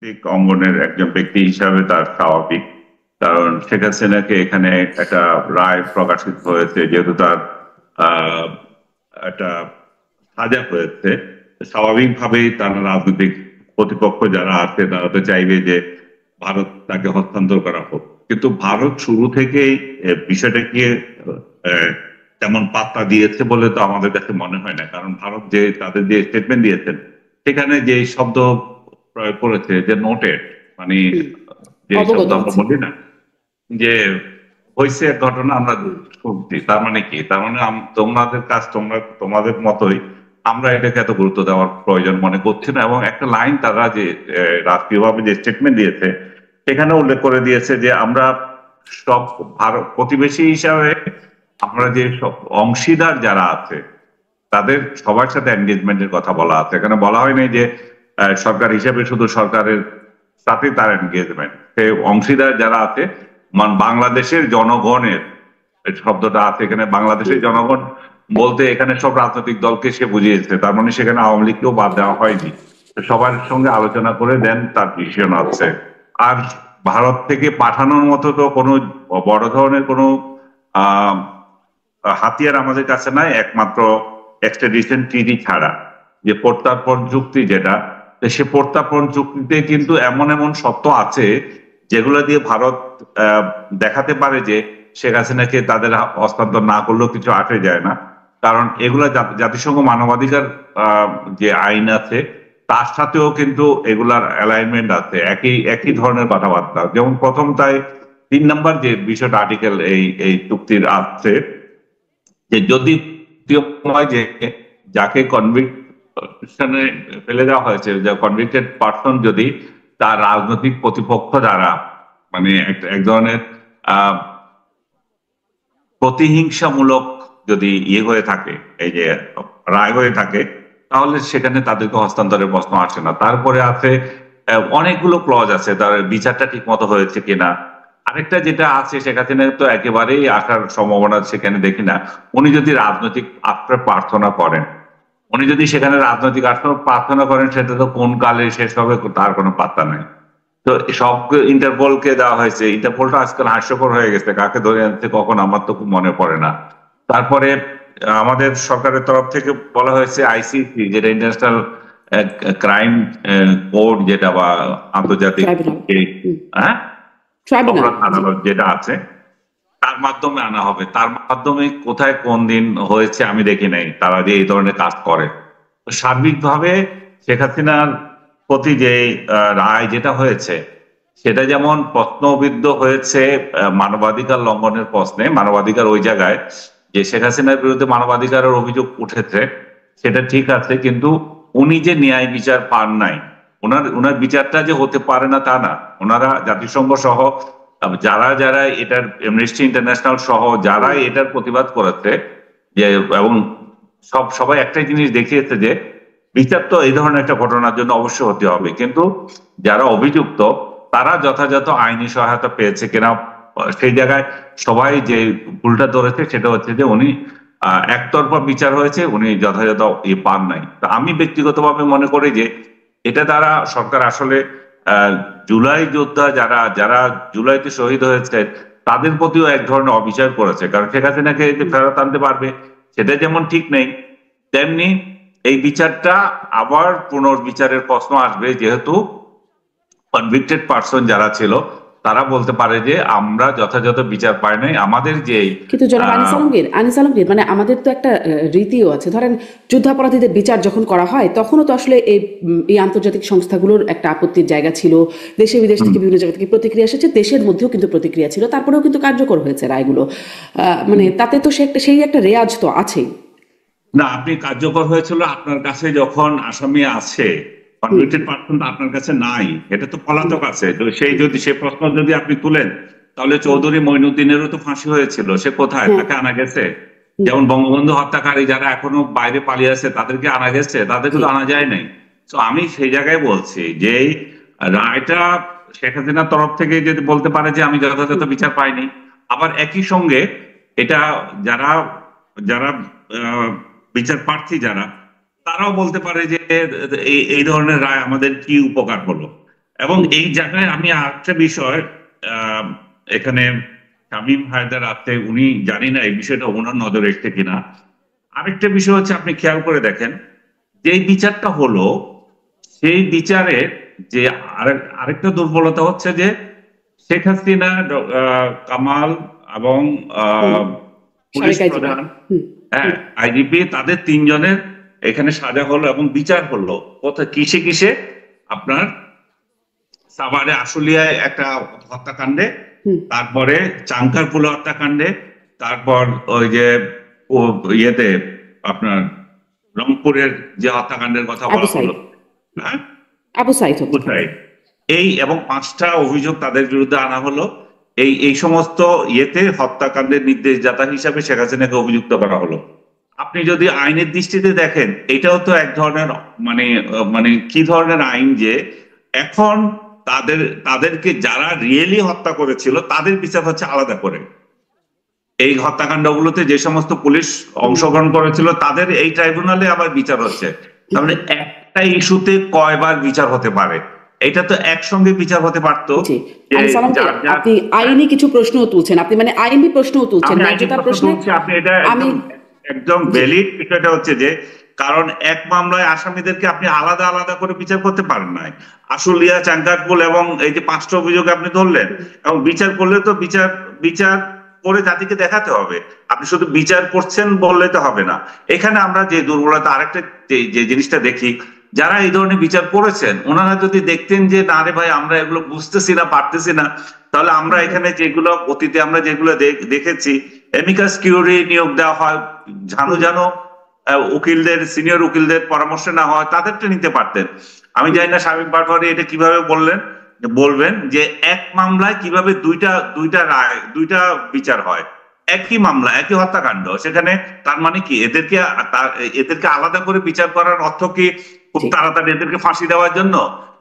রাজনৈতিক অঙ্গনের একজন ব্যক্তি হিসাবে তার স্বাভাবিক, কারণ শেখ হাসিনাকে এখানে একটা রায় প্রকাশিত হয়েছে, যেহেতু তার আহ একটা সাজা হয়েছে, স্বাভাবিকভাবেই তার রাজনৈতিক প্রতিপক্ষ যারা আছে তারা তো চাইবে যে ভারত তাকে হস্তান্তর করা হোক। কিন্তু ভারত শুরু থেকেই বিষয়টাকে আহ, তেমন পাত্তা দিয়েছে বলে তো আমাদের কাছে মনে হয় না, কারণ ভারত যে তাদের যে স্টেটমেন্ট দিয়েছেন সেখানে যে শব্দ প্রয়োগ করেছে যে নোটেড, মানে হুম, যে শব্দ অবগত আমরা আছে। বলি না যে হয়েছে এক ঘটনা আমরা শুনছি, তার মানে কি, তার মানে তোমাদের কাজ তোমরা তোমাদের মতোই আমরা এটাকে এত গুরুত্ব দেওয়ার প্রয়োজন মনে করছি না। এবং একটা লাইন তারা যে রাষ্ট্রীয়ভাবে যে স্টেটমেন্ট দিয়েছে সেখানে উল্লেখ করে দিয়েছে যে আমরা সব ভারত প্রতিবেশী হিসাবে আমরা যে সব অংশীদার যারা আছে তাদের সবার সাথে এনগেজমেন্টের কথা বলা আছে। এখানে বলা হয় নাই যে সরকার হিসেবে শুধু সরকারের সাথে তার এনগেজমেন্ট, সে অংশীদার যারা আছে বাংলাদেশের জনগণের এই শব্দটা আছে এখানে। বাংলাদেশের হুম, জনগণ বলতে এখানে সব রাজনৈতিক দলকে সে বুঝিয়েছে, তার মানে সেখানে আওয়ামী লীগকেও বাদ দেওয়া হয়নি। তো সবার সঙ্গে আলোচনা করে দেন তার ডিসিশন আছে। আর ভারত থেকে পাঠানোর মতো তো কোনো বড় ধরনের কোনো আহ হাতিয়ার আমাদের কাছে নাই, একমাত্র এক্সট্রাডিশন ট্রিটি ছাড়া। যে প্রত্যর্পণ চুক্তি যেটা, তো সে প্রত্যর্পণ চুক্তিতে কিন্তু এমন এমন শর্ত আছে যেগুলো দিয়ে ভারত দেখাতে পারে যে শেখ হাসিনাকে তাদের হস্তান্তর না করলেও কিছু আসে যায় না। কারণ এগুলা জাতিসংঘ মানবাধিকার যে আইন আছে তার সাথেও কিন্তু এগুলার অ্যালাইনমেন্ট আছে, একই একই ধরনের কথাবার্তা। যেমন প্রথম তাই 3 নম্বর যে বিষয়টা আর্টিকেল এই এই চুক্তির আছে যে যদি হয় যে যাকে কনভিকশনে ফেলে দেওয়া হয়েছে, যে কনভিক্টেড পার্সন যদি তার রাজনৈতিক প্রতিপক্ষ দ্বারা মানে এক ধরনের আহ প্রতিহিংসামূলক যদি ইয়ে হয়ে থাকে, এই যে রায় হয়ে থাকে, তাহলে সেখানে তাদেরকে হস্তান্তরের প্রশ্ন আসে না। তারপরে আছে অনেকগুলো ক্লজ আছে, তার বিচারটা ঠিক মতো হয়েছে কিনা। আরেকটা যেটা আছে সেখানে তো একেবারেই আসার সম্ভাবনা সেখানে দেখি না। উনি যদি রাজনৈতিক আশ্রয় প্রার্থনা করেন, উনি যদি সেখানে রাজনৈতিক আশ্রয় প্রার্থনা করেন, সেটা তো কোন কালে শেষ হবে তার কোনো পাত্তা নাই। তো সব ইন্টারপোলকে দেওয়া হয়েছে, ইন্টারপোলটা আজকাল হাস্যকর হয়ে গেছে, কাকে ধরে আনছে কখন আমার তো খুব মনে পড়ে না। তারপরে আমাদের সরকারের তরফ থেকে বলা হয়েছে আইসিসি, যেটা ইন্টারন্যাশনাল ক্রাইম কোর্ট, যেটা বা আন্তর্জাতিক ট্রাইব্যুনাল। এই, হুম, হ্যাঁ, ট্রাইব্যুনাল। অপরাধ জি। আদালত যেটা আছে, তার মাধ্যমে আনা হবে। তার মাধ্যমে কোথায় কোন দিন হয়েছে আমি দেখি নাই তারা যে এই ধরনের কাজ করে। তো সার্বিকভাবে শেখ হাসিনার প্রতি যে রায় যেটা হয়েছে সেটা যেমন প্রশ্নবিদ্ধ হয়েছে মানবাধিকার লঙ্ঘনের প্রশ্নে, মানবাধিকার ওই জায়গায় যে শেখ হাসিনার বিরুদ্ধে মানবাধিকারের অভিযোগ উঠেছে সেটা ঠিক আছে, কিন্তু উনি যে ন্যায় বিচার পান নাই, ওনার ওনার বিচারটা যে হতে পারে না তা না। ওনারা জাতিসংঘ সহ যারা যারা এটার অ্যামনেস্টি ইন্টারন্যাশনাল সহ যারা হুম, এটার প্রতিবাদ করেছে যে, এবং সবাই একটাই জিনিস দেখিয়েছে যে বিচার তো এই ধরনের একটা ঘটনার জন্য অবশ্যই হতে হবে, কিন্তু যারা অভিযুক্ত তারা যথাযথ আইনি সহায়তা পেয়েছে কিনা সেই জায়গায় সবাই যে ভুলটা ধরেছে সেটা হচ্ছে যে উনি একতরফা বিচার হয়েছে, উনি যথাযথ পান নাই। তা আমি ব্যক্তিগতভাবে মনে করি যে এটা দ্বারা সরকার আসলে আহ জুলাই যোদ্ধা যারা যারা জুলাইতে শহীদ হয়েছে তাদের প্রতিও এক ধরনের অবিচার করেছে। কারণ শেখ হাসিনাকে যে হুম। ফেরত আনতে পারবে সেটা যেমন ঠিক নেই, তেমনি এই বিচারটা আবার পুনর্বিচারের প্রশ্ন আসবে, যেহেতু কনভিক্টেড পার্সন যারা ছিল তারা বলতে পারে যে আমরা যথাযথ বিচার পাই নাই, আমাদের যে কিন্তু জনাব আনিস আহ আলমগীর, আনিস আলমগীর, মানে আমাদের তো একটা রীতিও আছে। ধরেন যুদ্ধাপরাধীদের বিচার যখন করা হয় তখনও তো আসলে এই আন্তর্জাতিক সংস্থাগুলোর একটা আপত্তির জায়গা ছিল। দেশে বিদেশ থেকে বিভিন্ন জায়গা থেকে প্রতিক্রিয়া এসেছে, দেশের মধ্যেও কিন্তু প্রতিক্রিয়া ছিল, তারপরেও কিন্তু কার্যকর হয়েছে রায়গুলো। মানে তাতে তো সেই একটা রেয়াজ তো আছেই। না, আপনি কার্যকর হয়েছিল আপনার কাছে যখন আসামি আছে, হুম, কনভিক্টেড পার্সন তো আপনার কাছে নাই, এটা তো হুম, পলাতক আছে। তো সেই হুম, যদি সে প্রশ্ন যদি আপনি তুলেন, তাহলে হুম, চৌধুরী মঈনুদ্দিনেরও তো ফাঁসি হয়েছিল, সে কোথায়, হ্যাঁ, তাকে আনা গেছে? হুম, যেমন বঙ্গবন্ধু হত্যাকারী যারা এখনো বাইরে পালিয়ে আছে তাদেরকে আনা গেছে? তাদেরকে জি। তো আনা যায় নাই। তো আমি সেই জায়গায় বলছি যে এই রায়টা শেখ হাসিনার তরফ থেকে যদি বলতে পারে যে আমি যথাযথ হুম, বিচার পাইনি, আবার একই সঙ্গে এটা যারা যারা আহ, বিচার প্রার্থী যারা, তারাও বলতে পারে যে এই এই ধরনের রায় আমাদের কি উপকার হলো। এবং এই জায়গায় আমি আরেকটা বিষয় আহ, এখানে শামীম হায়দার আছে, উনি জানি না এই বিষয়টা ওনার নজরে এসছে কিনা। আরেকটা বিষয় হচ্ছে, আপনি খেয়াল করে দেখেন, যে বিচারটা হলো, সেই বিচারের যে আরেকটা দুর্বলতা হচ্ছে যে শেখ হাসিনা, কামাল এবং হুম, পুলিশ সাবেক আইজিপি। প্রধান, হুম। হ্যাঁ, আইজিপি, তাদের তিনজনের এখানে সাজা হলো এবং বিচার হলো কোথায়, কিসে কিসে, আপনার সাভারে আশুলিয়ায় একটা হত্যাকাণ্ডে, হুম। তারপরে চাঙ্কারপুলে হত্যাকাণ্ডে, তারপর ওই যে ও ইয়েতে আপনার রংপুরের যে হত্যাকাণ্ডের কথা আবু বলা সাইদ। হলো, হ্যাঁ, আবু সাইদ হত্যাকাণ্ড। কোথায়, এই এবং 5টা অভিযোগ তাদের বিরুদ্ধে আনা হলো। এই সমস্ত ইয়েতে হত্যাকাণ্ডের নির্দেশদাতা হিসাবে শেখ হাসিনাকে অভিযুক্ত করা হলো। আপনি যদি আইনের দৃষ্টিতে দেখেন, এটাও তো এক ধরনের মানে কি ধরনের আইন যে এখন তাদেরকে যারা রিয়েলি হত্যা করেছিল তাদের বিচার হচ্ছে আলাদা করে। এই হত্যাকাণ্ডগুলোতে যে সমস্ত পুলিশ অংশগ্রহণ করেছিল তাদের এই ট্রাইব্যুনালে আবার বিচার হচ্ছে। তার মানে একটা ইস্যুতে কয়বার বিচার হতে পারে? এটা তো একসঙ্গে বিচার হতে পারতো। জি, যে আনিস আলম ভাই, যার যার, আপনি হ্যাঁ, আইনি কিছু প্রশ্নও তুলছেন, আপনি মানে আইনি প্রশ্নও তুলছেন, আমি আইনি ন্যায্যতার প্রশ্ন প্রশ্নে। তুলছি, আপনি এটা আমি, একদম একদম জি, ভ্যালিড বিষয়টা হচ্ছে যে, কারণ এক মামলায় আসামিদেরকে আপনি আলাদা আলাদা করে বিচার করতে পারেন নাই। আশুলিয়া, চাঙ্গারপুল এবং এই যে 5টা অভিযোগ আপনি ধরলেন, এবং বিচার করলে তো বিচার বিচার করে জাতিকে দেখাতে হবে। আপনি শুধু বিচার করছেন বললে তো হবে না। এখানে আমরা যে দুর্বলতা, আরেকটা যে জিনিসটা দেখি, যারা এই ধরনের বিচার করেছেন ওনারা যদি দেখতেন যে না রে ভাই, আমরা এগুলো বুঝতেছি না, পারতেছি না, তাহলে আমরা এখানে যেগুলো অতীতে আমরা যেগুলো দেখেছি, এমিকাস কিউরি নিয়োগ দেওয়া হয়, জানো জানো উকিলদের, সিনিয়র উকিলদের পরামর্শ না হয়, তাদেরটা নিতে পারতেন। আমি জানি না শামীম পাটোয়ারি এটা কিভাবে বলবেন যে এক মামলায় কিভাবে দুইটা দুইটা রায়, দুইটা বিচার হয় একই মামলা, একই হত্যাকাণ্ড। সেখানে তার মানে কি, এদেরকে আলাদা করে বিচার করার অর্থ কি খুব জি, তাড়াতাড়ি এদেরকে ফাঁসি দেওয়ার জন্য,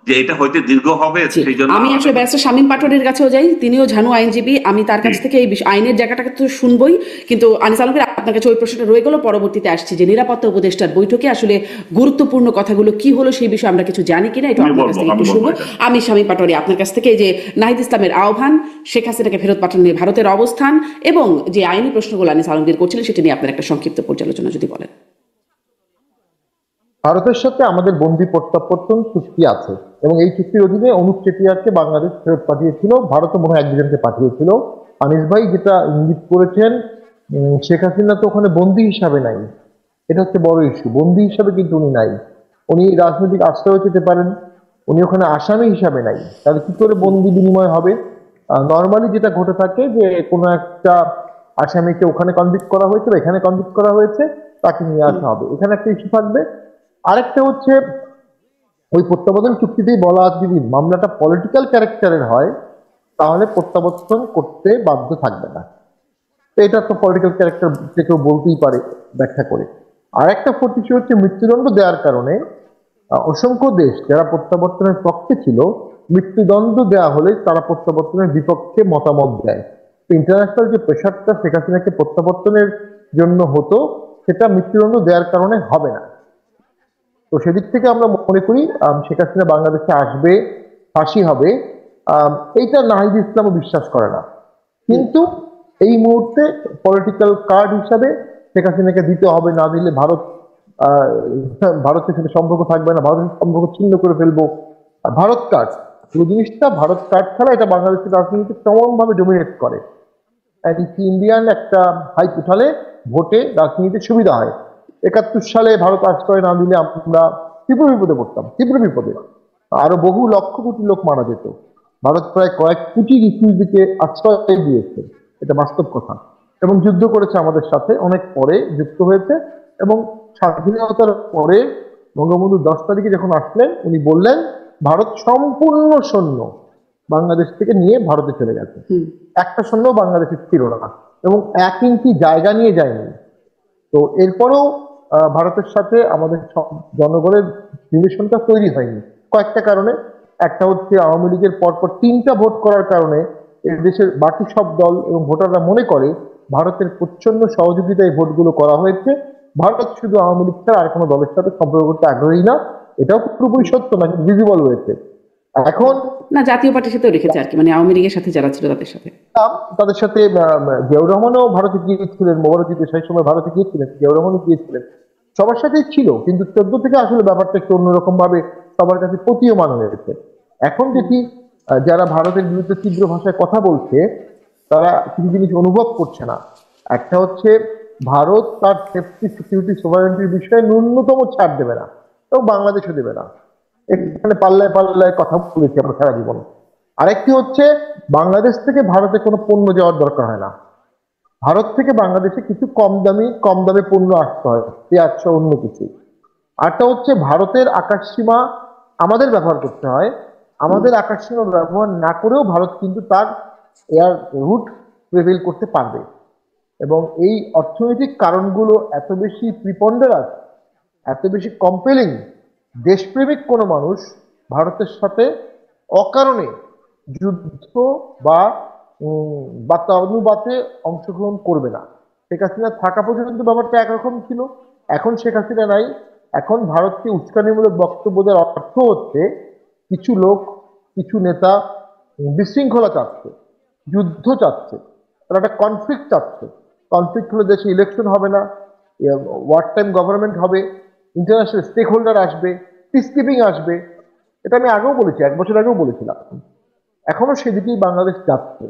যে এটা হয়তো দীর্ঘ হবে জি। সেই জন্য আমি আলাদা আসলে করে? ব্যারিস্টার শামীম পাটোয়ারির কাছেও যাই, তিনিও ঝানু আইনজীবী, আমি তার জি, কাছ থেকে এই আইনের জায়গাটাকে তো শুনবই। কিন্তু আনিস আলম ভাই, আপনার কাছে ওই প্রশ্নটা রয়ে গেল, পরবর্তীতে আসছি যে নিরাপত্তা উপদেষ্টার বৈঠকে আসলে গুরুত্বপূর্ণ কথাগুলো কি হলো সেই বিষয়ে আমরা কিছু জানি কিনা, এটা আপনার কাছ থেকে আমি একটু বলবো শুনবো। এটা। আমি শামীম পাটোয়ারি আপনার কাছ থেকে এই যে নাহিদ ইসলামের আহ্বান, শেখ হাসিনাকে ফেরত পাঠানো নিয়ে ভারতের অবস্থান এবং যে আইনি প্রশ্নগুলো আনিস আলমগীর করছিলেন সেটা নিয়ে আপনার একটা সংক্ষিপ্ত পর্যালোচনা যদি বলেন। ভারতের সাথে আমাদের বন্দি প্রত্যাবর্তন চুক্তি আছে এবং এই চুক্তির অধীনে অনুপ চেটিয়ারকে বাংলাদেশ ফেরত পাঠিয়েছিল, ভারতও মনে হয় একজনকে পাঠিয়েছিল। আনিস ভাই যেটা ইঙ্গিত করেছেন, শেখ হাসিনা তো ওখানে বন্দি হিসাবে নাই, এটা হচ্ছে বড় ইস্যু। বন্দি হিসাবে কিন্তু উনি নাই, উনি রাজনৈতিক আশ্রয় পেতে পারেন, উনি ওখানে আসামি হিসাবে নাই। তাহলে কি করে বন্দি বিনিময় হবে? নর্মালি যেটা ঘটে থাকে যে কোনো একটা আসামিকে ওখানে কনভিক্ট করা হয়েছে বা এখানে কনভিক্ট করা হয়েছে, তাকে নিয়ে আসা হবে, এখানে একটা ইস্যু থাকবে। আরেকটা হচ্ছে, ওই প্রত্যাবর্তন চুক্তিতেই বলা আছে যদি মামলাটা পলিটিক্যাল ক্যারেক্টারের হয় তাহলে প্রত্যাবর্তন করতে বাধ্য থাকবে না। তো এটা তো পলিটিক্যাল ক্যারেক্টার যে কেউ বলতেই পারে ব্যাখ্যা করে। আর একটা ইস্যু হচ্ছে মৃত্যুদণ্ড দেওয়ার কারণে অসংখ্য দেশ যারা প্রত্যাবর্তনের পক্ষে ছিল, মৃত্যুদণ্ড দেওয়া হলে তারা প্রত্যাবর্তনের বিপক্ষে মতামত দেয়। ইন্টারন্যাশনাল যে প্রেশারটা শেখ হাসিনাকে প্রত্যাবর্তনের জন্য হতো, সেটা মৃত্যুদণ্ড দেওয়ার কারণে হবে না। তো সেদিক থেকে আমরা মনে করি শেখ হাসিনা বাংলাদেশে আসবে, ফাঁসি হবে, এইটা নাহিদ ইসলামও বিশ্বাস করে না। কিন্তু এই মুহূর্তে পলিটিক্যাল কার্ড হিসাবে শেখ হাসিনাকে দিতে হবে, না দিলে আহ, ভারতের সাথে সম্পর্ক থাকবে না, ভারতের সাথে সম্পর্ক ছিন্ন করে ফেলবো। আর ভারত কার্ড, পুরো জিনিসটা ভারত কার্ড ছাড়া এটা বাংলাদেশের রাজনীতিতে চরমভাবে ডোমিনেট করে। ইন্ডিয়ান একটা হাইপ উঠালে ভোটে রাজনীতিতে সুবিধা হয়। 71 সালে ভারত আশ্রয় না দিলে আমরা তীব্র বিপদে পড়তাম, তীব্র বিপদে। আরো বহু লক্ষ কোটি লোক মারা যেত। ভারত প্রায় কয়েক কোটি রিফিউজিকে আশ্রয় দিয়েছে, এটা বাস্তব কথা, এবং যুদ্ধ করেছে আমাদের সাথে, অনেক পরে যুক্ত হয়েছে। এবং স্বাধীনতার পরে বঙ্গবন্ধু 10 তারিখে যখন আসলেন উনি বললেন ভারত সম্পূর্ণ সৈন্য বাংলাদেশ থেকে নিয়ে ভারতে চলে গেছে, একটা সৈন্য বাংলাদেশে ছিল না এবং 1 ইঞ্চি জায়গা নিয়ে যায়নি। তো এরপরেও ভারতের সাথে আমাদের জনগণের রিলেশনটা তৈরি হয়নি কয়েকটা কারণে। একটা হচ্ছে আওয়ামী লীগের পরপর 3টা ভোট করার কারণে এই দেশের বাকি সব দল এবং ভোটাররা মনে করে ভারতের প্রচ্ছন্ন সহযোগিতায় ভোটগুলো করা হয়েছে, ভারত শুধু আওয়ামী লীগ ছাড়া আর কোনো দলের সাথে সম্পর্ক করতে আগ্রহী না। এটাও পুরোপুরি সত্য না, ভিজিবল হয়েছে। এখন না, জাতীয় পার্টির সাথেও রেখেছে আর কি, মানে আওয়ামী লীগের সাথে যারা ছিল তাদের সাথে। তাদের সাথে জিয়াউর রহমানও ভারতে গিয়েছিলেন, মোবারক ঈদের সেই সময় ভারতে গিয়েছিলেন, জিয়াউর রহমানও গিয়েছিলেন, সবার সাথেই ছিল। কিন্তু 14 থেকে আসলে ব্যাপারটা একটু অন্যরকম ভাবে সবার কাছে প্রতীয়মান হয়েছে। এখন দেখি যারা ভারতের বিরুদ্ধে তীব্র ভাষায় কথা বলছে তারা কিছু জিনিস অনুভব করছে না। একটা হচ্ছে ভারত তার সেফটি, সিকিউরিটি, সোভারেন্টির বিষয়ে ন্যূনতম ছাড় দেবে না, এবং বাংলাদেশও দেবে না। এখানে পাল্লায় পাল্লায় কথা বলেছি আমরা সারা জীবন। আরেকটি হচ্ছে বাংলাদেশ থেকে ভারতে কোনো পণ্য যাওয়ার দরকার হয় না। ভারত থেকে বাংলাদেশে কিছু কম দামে পণ্য আসতে হয়, পেঁয়াজ সহ অন্য কিছু। আরটা হচ্ছে ভারতের আকাশসীমা আমাদের ব্যবহার করতে হয়। আমাদের আকাশসীমা ব্যবহার না করেও ভারত কিন্তু তার এয়ার রুট প্রিভেল করতে পারবে। এবং এই অর্থনৈতিক কারণগুলো এত বেশি প্রিপন্ডারাস, এত বেশি কম্পেলিং, দেশপ্রেমিক কোনো মানুষ ভারতের সাথে অকারণে যুদ্ধ বা বাতানুবাতে অংশগ্রহণ করবে না। শেখ হাসিনা থাকা পর্যন্ত ব্যাপারটা একরকম ছিল, এখন শেখ হাসিনা নাই। এখন ভারতকে উস্কানিমূলক বক্তব্য দেওয়ার অর্থ হচ্ছে কিছু লোক, কিছু নেতা বিশৃঙ্খলা চাচ্ছে, যুদ্ধ চাচ্ছে, তারা একটা কনফ্লিক্ট চাচ্ছে। কনফ্লিক্ট হলে দেশে ইলেকশন হবে না, ওয়ার টাইম গভর্নমেন্ট হবে, ইন্টারন্যাশনাল স্টেক হোল্ডার আসবে, পিস কিপিং আসবে। এটা আমি আগেও বলেছি, 1 বছর আগেও বলেছিলাম। এখনো সেদিকেই বাংলাদেশ যাচ্ছে।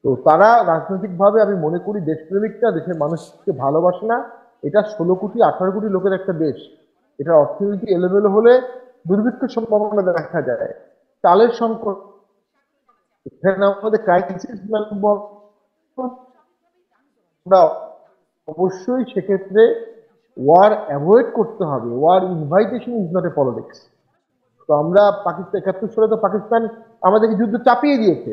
তো তারা রাজনৈতিকভাবে আমি মনে করি দেশপ্রেমিকটা দেশের মানুষকে ভালোবাসে না। এটা 16 কোটি 18 কোটি লোকের একটা দেশ। এটা অর্থনীতি এলোমেলো হলে দুর্ভিক্ষের সম্ভাবনা দেখা যায়, চালের সংকট, এখানে আমাদের ক্রাইসিস আমরা অবশ্যই সেক্ষেত্রে ওয়ার অ্যাভয়েড করতে হবে। War invitation is not a politics. তো আমরা পাকিস্তান 71 সালে তো পাকিস্তান আমাদেরকে যুদ্ধ চাপিয়ে দিয়েছে।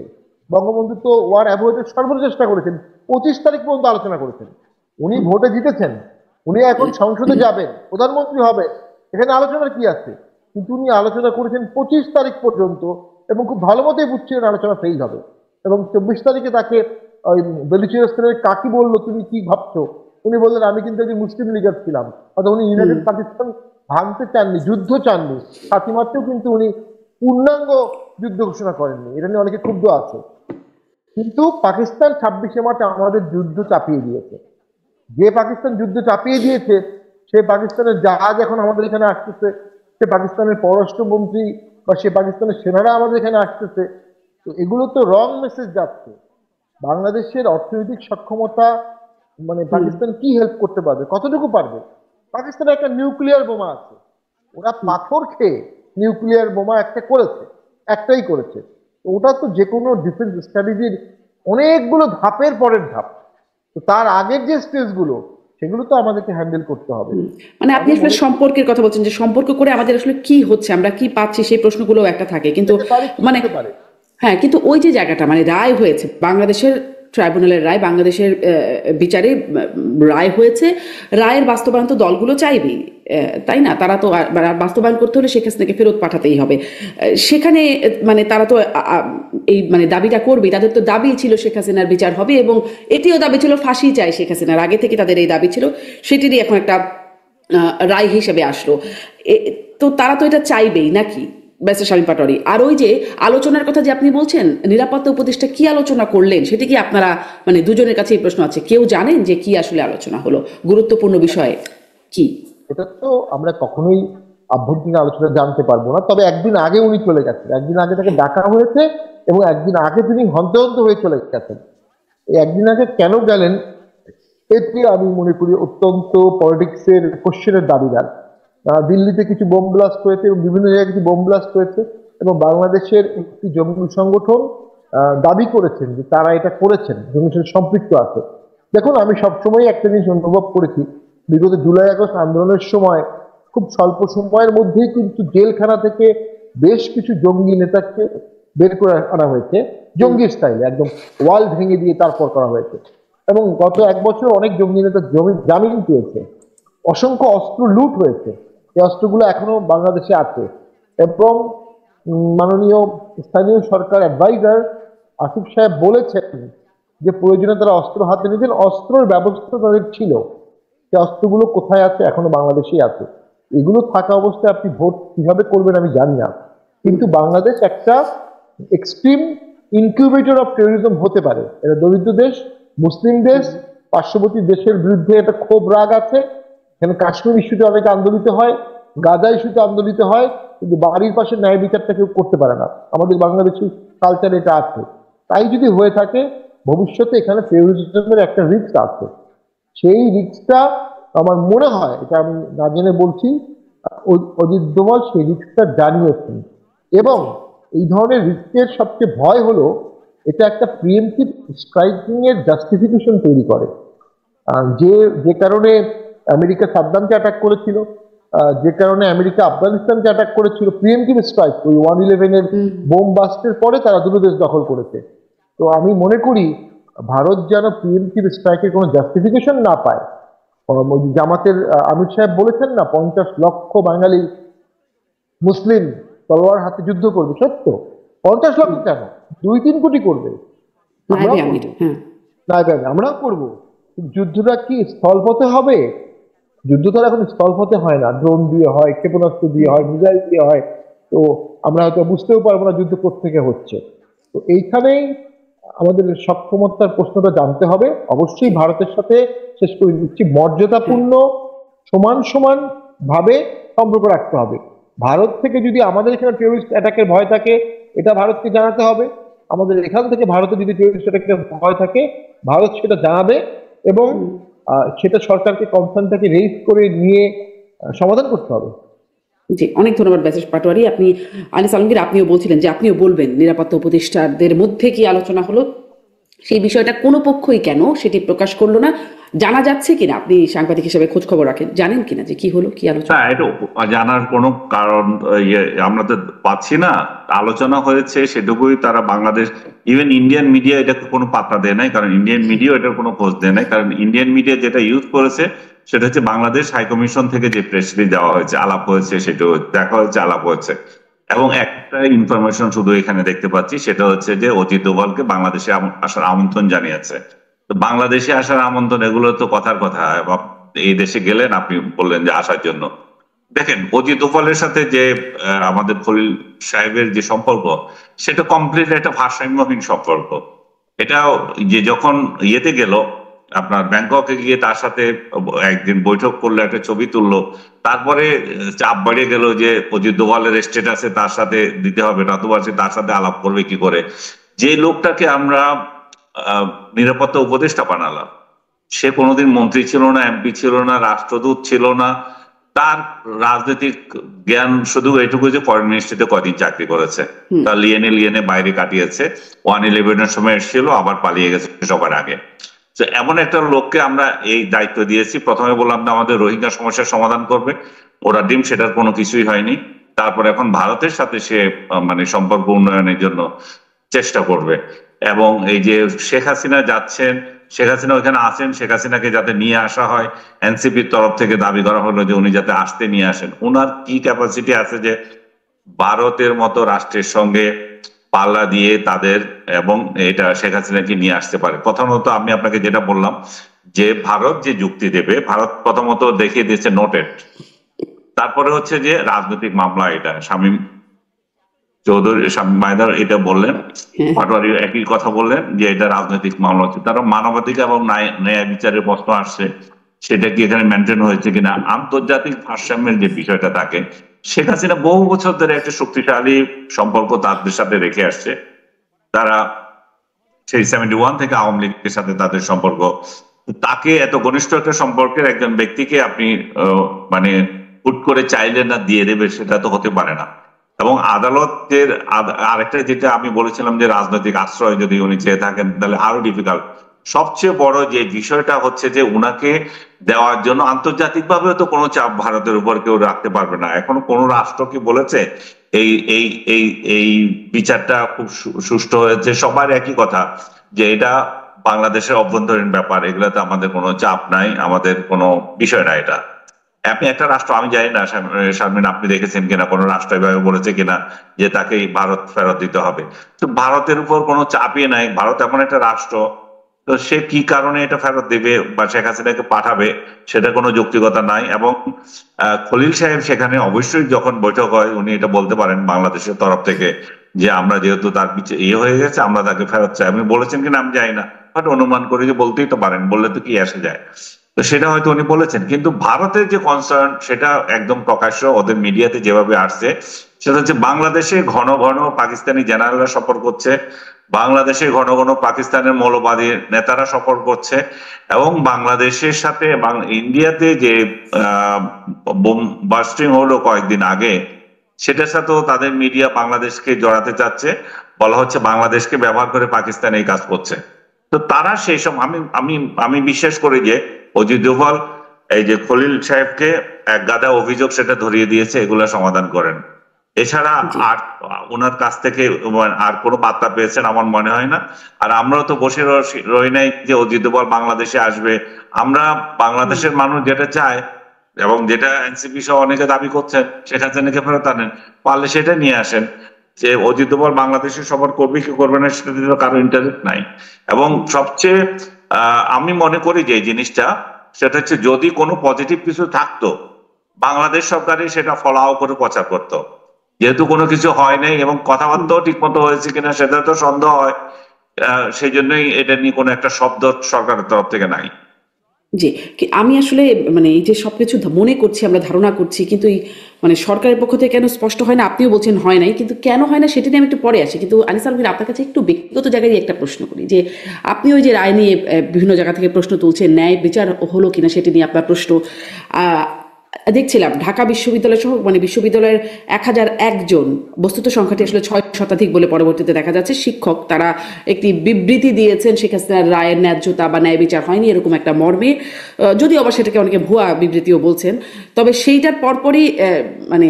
বঙ্গবন্ধু তো ওয়ার অ্যাভয়েডের সর্বোচ্চ চেষ্টা করেছেন, 25 তারিখ পর্যন্ত আলোচনা করেছেন। উনি ভোটে জিতেছেন, উনি এখন সংসদে যাবেন, প্রধানমন্ত্রী হবে, এখানে আলোচনার কি আছে? কিন্তু উনি আলোচনা করেছেন 25 তারিখ পর্যন্ত, এবং খুব ভালো মতোই বুঝছিলেন আলোচনা ফেল হবে। এবং 24 তারিখে তাকে ওই বেলুচিস্তানের কাকি বললো তুমি কি ভাবছো, উনি বললেন আমি কিন্তু একজন মুসলিম লিগার ছিলাম। অর্থাৎ উনি ইউনাইটেড পাকিস্তান ভাঙতে চাননি, যুদ্ধ চাননি। ফাতিমাতেও কিন্তু উনি পূর্ণাঙ্গ যুদ্ধ ঘোষণা করেননি, এটা নিয়ে অনেকে ক্ষুব্ধ আছে। কিন্তু পাকিস্তান 26শে মার্চ আমাদের যুদ্ধ চাপিয়ে দিয়েছে। যে পাকিস্তান যুদ্ধ চাপিয়ে দিয়েছে সে পাকিস্তানের জাহাজ এখন আমাদের এখানে আসতেছে, সে পাকিস্তানের পররাষ্ট্রমন্ত্রী বা সে পাকিস্তানের সেনারা আমাদের এখানে আসতেছে। তো এগুলো তো রং মেসেজ যাচ্ছে। বাংলাদেশের অর্থনৈতিক সক্ষমতা, মানে পাকিস্তান কি হেল্প করতে পারবে, কতটুকু পারবে? পাকিস্তানের একটা নিউক্লিয়ার বোমা আছে, ওরা পাথর খেয়ে নিউক্লিয়ার বোমা একটা করেছে, একটাই করেছে। ওটা তো যে কোনো ডিফেন্স স্ট্র্যাটেজির অনেকগুলো ধাপের পরের ধাপ। তো তার আগের যে স্টেজগুলো সেগুলো তো আমাদেরকে হ্যান্ডেল করতে হবে। মানে আপনি আসলে সম্পর্কের কথা বলছেন, যে সম্পর্ক করে আমাদের আসলে কি হচ্ছে, আমরা কি পাচ্ছি, সেই প্রশ্নগুলো একটা থাকে। কিন্তু মানে হ্যাঁ, কিন্তু ওই যে জায়গাটা, মানে রায় হয়েছে, বাংলাদেশের ট্রাইব্যুনালের রায়, বাংলাদেশের বিচারে রায় হয়েছে, রায়ের বাস্তবায়ন তো দলগুলো চাইবেই, তাই না? তারা তো বাস্তবায়ন করতে হলে শেখ হাসিনাকে ফেরত পাঠাতেই হবে। সেখানে মানে তারা তো এই মানে দাবিটা করবেই, তাদের তো দাবি ছিল শেখ হাসিনার বিচার হবে, এবং এটিও দাবি ছিল ফাঁসি চাই শেখ হাসিনার, আগে থেকে তাদের এই দাবি ছিল, সেটিরই এখন একটা রায় হিসেবে আসলো। তো তারা তো এটা চাইবেই নাকি ব্যারিস্টার শামীম পাটোয়ারি? আর ওই যে আলোচনার কথা যে আপনি বলছেন, নিরাপত্তা উপদেষ্টা কি আলোচনা করলেন, সেটি কি আপনারা মানে দুজনের কাছে এই প্রশ্ন আছে, কেউ জানেন যে কি আসলে আলোচনা হলো, গুরুত্বপূর্ণ বিষয়ে কি? এটা তো আমরা কখনোই আভ্যন্তরীণ আলোচনা জানতে পারবো না। তবে একদিন আগে উনি চলে গেছেন, একদিন আগে তাকে ডাকা হয়েছে, এবং একদিন আগে তিনি হন্তদন্ত হয়ে চলে গেছেন। এই একদিন আগে কেন গেলেন এটি আমি মনে করি অত্যন্ত পলিটিক্সের কোশ্চেনের দাবিদার। দিল্লিতে কিছু বোম ব্লাস্ট হয়েছে এবং বিভিন্ন জায়গায় কিছু বোম ব্লাস্ট হয়েছে, এবং বাংলাদেশের একটি জঙ্গি সংগঠন দাবি করেছেন যে তারা এটা করেছেন, জঙ্গির সাথে সম্পৃক্ত আছে। দেখুন, আমি সবসময় একটা জিনিস অনুভব করেছি, বিগত জুলাই আগস্ট আন্দোলনের সময় খুব স্বল্প সময়ের মধ্যেই কিন্তু জেলখানা থেকে বেশ কিছু জঙ্গি নেতাকে বের করে আনা হয়েছে, জঙ্গি স্টাইলে একদম ওয়াল ভেঙে দিয়ে তারপর করা হয়েছে। এবং গত 1 বছর অনেক জঙ্গি নেতা জামিন পেয়েছে, অসংখ্য অস্ত্র লুট হয়েছে, এই অস্ত্রগুলো এখনো বাংলাদেশে আছে। এবং মাননীয় স্থানীয় সরকার অ্যাডভাইজার আসিফ সাহেব বলেছেন যে প্রয়োজনে তারা অস্ত্র হাতে নিতেন, অস্ত্রের ব্যবস্থা তাদের ছিল। সেই অস্ত্রগুলো কোথায় আছে? এখনো বাংলাদেশেই আছে। এগুলো থাকা অবস্থায় আপনি ভোট কিভাবে করবেন আমি জানি না। কিন্তু বাংলাদেশ একটা এক্সট্রিম ইনকিউবেটর অফ টেরোরিজম হতে পারে। এটা দরিদ্র দেশ, মুসলিম দেশ, পার্শ্ববর্তী দেশের বিরুদ্ধে একটা ক্ষোভ রাগ আছে। এখানে কাশ্মীর ইস্যুতে অনেকে আন্দোলিত হয়, গাজা ইস্যুতে আন্দোলিত হয়, কিন্তু বাড়ির পাশে ন্যায় বিচারটা কেউ করতে পারে না। আমাদের বাংলাদেশি কালচার এটা আছে। তাই যদি হয়ে থাকে, ভবিষ্যতে এখানে টেরোরিজমের একটা রিস্ক আছে। সেই রিস্কটা আমার মনে হয়, এটা আমি না জেনে বলছি, অজিত দোভাল সেই রিস্কটা জানিয়েছেন। এবং এই ধরনের রিস্কের সবচেয়ে ভয় হলো এটা একটা প্রিএমটিভ স্ট্রাইকিং এর জাস্টিফিকেশন তৈরি করে। যে যে কারণে আমেরিকা সাদ্দামকে অ্যাটাক করেছিল, যে কারণে আমেরিকা আফগানিস্তানকে অ্যাটাক করেছিল, প্রিএমটিভ স্ট্রাইক ওই 1/11 এর বোম বাস্টের পরে তারা দুটো দেশ দখল করেছে। তো আমি মনে করি ভারত যেন প্রিএমটিভ স্ট্রাইকের কোনো জাস্টিফিকেশন না পায়। জামাতের আমির সাহেব বলেছেন না, 50 লক্ষ বাঙালি মুসলিম তলোয়ার হাতে যুদ্ধ করবে। সত্য, 50 লক্ষ কেন, 2-3 কোটি করবে। নায়েবে আমির, হ্যাঁ। আমরাও করবো। যুদ্ধটা কি স্থলপথে হবে? যুদ্ধ তো এখন স্থলপথে হয় না, ড্রোন দিয়ে হয়, ক্ষেপণাস্ত্র দিয়ে হয়, মিসাইল দিয়ে হয়। তো আমরা হয়তো বুঝতেও পারবো না যুদ্ধ কোত্থেকে হচ্ছে। তো এইখানেই আমাদের সক্ষমতার প্রশ্নটা জানতে হবে। অবশ্যই ভারতের সাথে, শেষ করে দিচ্ছি, মর্যাদাপূর্ণ সমান সমান ভাবে সম্পর্ক রাখতে হবে। ভারত থেকে যদি আমাদের এখানে টেররিস্ট অ্যাটাকের ভয় থাকে, এটা ভারতকে জানাতে হবে। আমাদের এখান থেকে ভারতে যদি টেররিস্ট অ্যাটাকের ভয় থাকে, ভারত সেটা জানাবে এবং সেটা সরকারকে কনসার্নটাকে রেইজ করে নিয়ে সমাধান করতে হবে। জি, অনেক ধন্যবাদ ব্যাসেস পাটোয়ারি। আপনি আনিস আলমগীর, আপনিও বলছিলেন যে আপনিও বলবেন নিরাপত্তা উপদেষ্টাদের মধ্যে কি আলোচনা হলো, সেই বিষয়টা কোনো পক্ষই কেন সেটি প্রকাশ করলো না। জানা যাচ্ছে কিনা, আপনি সাংবাদিক হিসেবে খোঁজ খবর রাখেন, জানেন কিনা যে কি হলো, কি আলোচনা? না, এটা জানার কোনো কারণ আমরা তো পাচ্ছি না। আলোচনা হয়েছে সেটুকুই। তারা বাংলাদেশ, ইভেন ইন্ডিয়ান মিডিয়া এটাকে কোনো পাত্তা দেয় নাই, কারণ ইন্ডিয়ান মিডিয়া এটার কোনো খোঁজ দেয় নাই। কারণ ইন্ডিয়ান মিডিয়া যেটা ইউজ করেছে সেটা হচ্ছে বাংলাদেশ হাইকমিশন থেকে যে প্রেস রিলিজ দেওয়া হয়েছে, আলাপ হয়েছে, সেটা দেখা হয়েছে, আলাপ হয়েছে। এবং একটা ইনফরমেশন শুধু এখানে দেখতে পাচ্ছি, সেটা হচ্ছে যে অজিত দোভালকে বাংলাদেশে আসার আমন্ত্রণ জানিয়েছে। তো বাংলাদেশে আসার আমন্ত্রণ, এগুলো তো কথার কথা। এই দেশে গেলেন, আপনি বললেন যে আসার জন্য। দেখেন, অজিত দোভালের সাথে যে আমাদের খলিল সাহেবের যে সম্পর্ক, সেটা কমপ্লিট একটা ভারসাম্যহীন সম্পর্ক। এটা যে যখন ইয়েতে গেল, আপনার ব্যাংককে গিয়ে তার সাথে একদিন বৈঠক করলো, একটা ছবি তুললো, তারপরে চাপ বাড়িয়ে গেল যে অজিত দোভালের স্ট্যাটাসে তার সাথে দিতে হবে, নতুবা সে তার সাথে আলাপ করবে কি করে। যে লোকটাকে আমরা নিরাপত্তা উপদেষ্টা বানালাম, সে কোনোদিন মন্ত্রী ছিল না, এমপি ছিল না, রাষ্ট্রদূত ছিল না। তার রাজনৈতিক জ্ঞান শুধু এটুকু যে ফরেন মিনিস্ট্রিতে কদিন চাকরি করেছে, তার লিয়েনে বাইরে কাটিয়েছে। 1/11 সময় এসেছিল, আবার পালিয়ে গেছে সবার আগে। তো এমন একটা লোককে আমরা এই দায়িত্ব দিয়েছি। প্রথমে বললাম না আমাদের রোহিঙ্গা সমস্যার সমাধান করবে, ওরা ডিম, সেটার কোনো কিছুই হয়নি। তারপর এখন ভারতের সাথে সে মানে সম্পর্ক উন্নয়নের জন্য চেষ্টা করবে। এবং এই যে শেখ হাসিনা যাচ্ছেন, শেখ হাসিনা ওখানে আছেন, শেখ হাসিনাকে যাতে নিয়ে আসা হয়, এনসিপির তরফ থেকে দাবি করা হলো যে উনি যাতে আসতে নিয়ে আসেন। ওনার কি ক্যাপাসিটি আছে যে ভারতের মতো রাষ্ট্রের সঙ্গে পাল্লা দিয়ে তাদের এবং এটা শেখ হাসিনাকে নিয়ে আসতে পারে? প্রথমত আমি আপনাকে যেটা বললাম, যে ভারত যে যুক্তি দেবে, ভারত প্রথমত দেখিয়ে দিয়েছে নোটেড। তারপরে হচ্ছে যে রাজনৈতিক মামলা, এটা শামীম চৌধুরী, শামীম মাইদার এটা বললেন, পাটোয়ারি একই কথা বললেন যে এটা রাজনৈতিক মামলা হচ্ছে। তারা মানবাধিকার এবং ন্যায় বিচারের প্রশ্ন আসছে, সেটা কি এখানে মেনটেন হয়েছে কিনা। আন্তর্জাতিক ভারসাম্যের যে বিষয়টা থাকে, শেখ হাসিনা বহু বছর ধরে একটা শক্তিশালী সম্পর্ক তাদের সাথে রেখে আসছে। তারা সেই 71 থেকে আওয়ামী লীগের সাথে তাদের সম্পর্ক। তাকে এত ঘনিষ্ঠ একটা সম্পর্কের একজন ব্যক্তিকে আপনি মানে হুট করে চাইলে না দিয়ে দেবে, সেটা তো হতে পারে না। এবং আদালতের আরেকটা যেটা আমি বলেছিলাম যে রাজনৈতিক আশ্রয় যদি উনি চেয়ে থাকেন তাহলে আরো ডিফিকাল্ট। সবচেয়ে বড় যে বিষয়টা হচ্ছে যে উনাকে দেওয়ার জন্য আন্তর্জাতিকভাবেও তো কোনো চাপ ভারতের উপর কেউ রাখতে পারবে না। এখনো কোনো রাষ্ট্র কি বলেছে এই এই এই এই বিচারটা খুব সুষ্ঠু হয়েছে? সবার একই কথা যে এটা বাংলাদেশের অভ্যন্তরীণ ব্যাপার, এগুলাতে আমাদের কোনো চাপ নাই, আমাদের কোনো বিষয় না এটা। আপনি একটা রাষ্ট্র, আমি জানি না শারমিন আপনি দেখেছেন কিনা, কোন রাষ্ট্র এভাবে বলেছে কিনা যে তাকে ভারত ফেরত দিতে হবে। তো ভারতের উপর কোনো চাপই নাই। ভারত এমন একটা রাষ্ট্র, তো সে কি কারণে এটা ফেরত দেবে বা শেখ হাসিনাকে পাঠাবে, সেটা কোনো যৌক্তিকতা নাই। এবং খলিল সাহেব সেখানে অবশ্যই যখন বৈঠক হয় উনি এটা বলতে পারেন বাংলাদেশের তরফ থেকে যে আমরা যেহেতু তার হয়ে গেছে, আমরা তাকে ফেরত চাই। আপনি বলেছেন কিনা আমি জানি না, বাট অনুমান করি যে বলতেই তো পারেন, বললে তো কি আসে যায়। তো সেটা হয়তো উনি বলেছেন, কিন্তু ভারতের যে কনসার্ন সেটা একদম প্রকাশ্য ওদের মিডিয়াতে যেভাবে আসছে, সেটা হচ্ছে বাংলাদেশে ঘন ঘন পাকিস্তানি জেনারেলরা সফর করছে, বাংলাদেশে ঘন ঘন পাকিস্তানের মৌলবাদী নেতারা সফর করছে, এবং বাংলাদেশের সাথে ইন্ডিয়াতে যে বোম বাস্টিং হলো কয়েকদিন আগে, সেটার সাথেও তাদের মিডিয়া বাংলাদেশকে জড়াতে চাচ্ছে। বলা হচ্ছে বাংলাদেশকে ব্যবহার করে পাকিস্তান এই কাজ করছে। তো তারা সেই সময় আমি আমি আমি বিশ্বাস করি যে অজিত ডোভাল এই যে খলিল সাহেবকে এক গাদা অভিযোগ সেটা ধরিয়ে দিয়েছে, এগুলা সমাধান করেন। এছাড়া আর ওনার কাছ থেকে আর কোনো বার্তা পেয়েছেন আমার মনে হয় না। আর আমরাও তো বসে রই নাই যে অজিত ডোভাল বাংলাদেশে আসবে। আমরা বাংলাদেশের মানুষ যেটা চায় এবং যেটা এনসিপি সহ অনেকে দাবি করছেন, শেখ হাসিনাকে ফেরত আনেন, পারলে সেটা নিয়ে আসেন। যে অজিত ডোভাল বাংলাদেশের সফর করবে কি করবে না সেটা দিতে কারো ইন্টারেস্ট নাই। এবং সবচেয়ে আমি মনে করি যে জিনিসটা সেটা হচ্ছে যদি কোনো পজিটিভ কিছু থাকতো বাংলাদেশ সরকারই সেটা ফলাও করে প্রচার করতো। যেহেতু কোনো কিছু হয় নাই এবং কথাবার্তাও ঠিক মতো হয়েছে কিনা সেটা তো সন্দেহ হয়, সেই জন্যই এটা নিয়ে কোনো একটা শব্দ সরকারের তরফ থেকে নাই। জি, আমি আসলে মানে এই যে সবকিছু মনে করছি, আমরা ধারণা করছি, কিন্তু এই মানে সরকারের পক্ষ থেকে কেন স্পষ্ট হয় না, আপনিও বলছেন হয় নাই, কিন্তু কেন হয় না সেটা নিয়ে আমি একটু পরে আসি। কিন্তু আনিস আলমগীর, আপনার কাছে একটু ব্যক্তিগত জায়গায় একটা প্রশ্ন করি যে আপনি ওই যে রায় নিয়ে বিভিন্ন জায়গা থেকে প্রশ্ন তুলছেন, ন্যায় বিচার হলো কিনা সেটা নিয়ে আপনার প্রশ্ন। দেখছিলাম ঢাকা বিশ্ববিদ্যালয় সহ মানে বিশ্ববিদ্যালয়ের 1001 জন, বস্তুত সংখ্যাটি আসলে 6 শতাধিক বলে পরবর্তীতে দেখা যাচ্ছে, শিক্ষক তারা একটি বিবৃতি দিয়েছেন শেখ হাসিনার রায়ের ন্যায্যতা বা ন্যায় বিচার হয়নি এরকম একটা মর্মে, যদিও আবার সেটাকে অনেকে ভুয়া বিবৃতিও বলছেন। তবে সেইটার পরপরই মানে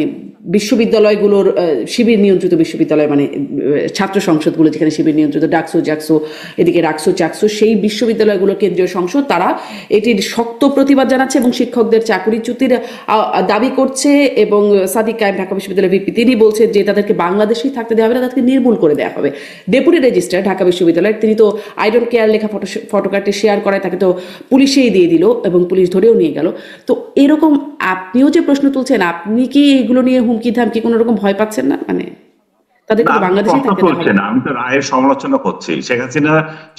বিশ্ববিদ্যালয়গুলোর শিবির নিয়ন্ত্রিত বিশ্ববিদ্যালয় মানে ছাত্র সংসদগুলো যেখানে শিবির নিয়ন্ত্রিত, ডাকসু জাকসু এদিকে রাকসু চাকসু, সেই বিশ্ববিদ্যালয়গুলোর কেন্দ্রীয় সংসদ তারা এটির শক্ত প্রতিবাদ জানাচ্ছে এবং শিক্ষকদের চাকরিচ্যুতির দাবি করছে। এবং সাদিক কায়েম ঢাকা বিশ্ববিদ্যালয়ের ভিপি তিনি বলছেন যে তাদেরকে বাংলাদেশেই থাকতে দেওয়া হবে না, তাদেরকে নির্মূল করে দেওয়া হবে। ডেপুটি রেজিস্ট্রার ঢাকা বিশ্ববিদ্যালয়ের তিনি তো আই ডোন্ট কেয়ার লেখা ফটোকার্ডটি শেয়ার করায় তাকে তো পুলিশেই দিয়ে দিল এবং পুলিশ ধরেও নিয়ে গেল। তো এরকম আপনিও যে প্রশ্ন তুলছেন, আপনি কি এগুলো নিয়ে হুমকি ধামকি কোনো রকম ভয় পাচ্ছেন না? মানে তাদেরকে তো বাংলাদেশেই থাকতে দেওয়া হবে না। আমি তো রায়ের সমালোচনা করছি।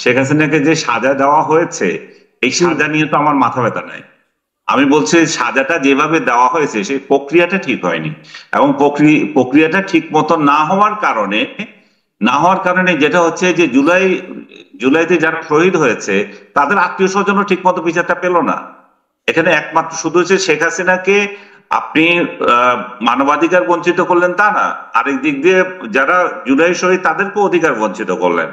শেখ হাসিনাকে যে সাজা দেওয়া হয়েছে এই সাজা নিয়ে তো আমার মাথা ব্যথা নাই। আমি বলছি সাজাটা যেভাবে দেওয়া হয়েছে সেই প্রক্রিয়াটা ঠিক হয়নি, এবং প্রক্রিয়াটা ঠিক মতো না হওয়ার কারণে যেটা হচ্ছে যে জুলাইতে যারা শহীদ হয়েছে তাদের আত্মীয় স্বজনও ঠিক মতো বিচারটা পেল না। এখানে একমাত্র শুধু হচ্ছে শেখ হাসিনাকে আপনি মানবাধিকার বঞ্চিত করলেন তা না, আরেক দিক দিয়ে যারা জুলাই শহীদ তাদেরকেও অধিকার বঞ্চিত করলেন।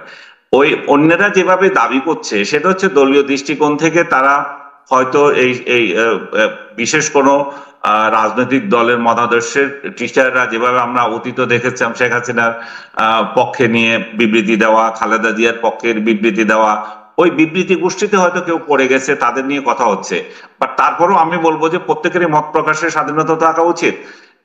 ওই অন্যরা যেভাবে দাবি করছে সেটা হচ্ছে দলীয় দৃষ্টিকোণ থেকে তারা হয়তো এই বিশেষ কোনো রাজনৈতিক দলের মতাদর্শের টিচাররা যেভাবে আমরা অতীত দেখেছিলাম শেখ হাসিনার পক্ষে নিয়ে বিবৃতি দেওয়া, খালেদা জিয়ার পক্ষের বিবৃতি দেওয়া, ওই বিবৃতি গোষ্ঠীতে হয়তো কেউ পড়ে গেছে, তাদের নিয়ে কথা হচ্ছে। বাট তারপরেও আমি বলবো যে প্রত্যেকেরই মত প্রকাশের স্বাধীনতা থাকা উচিত।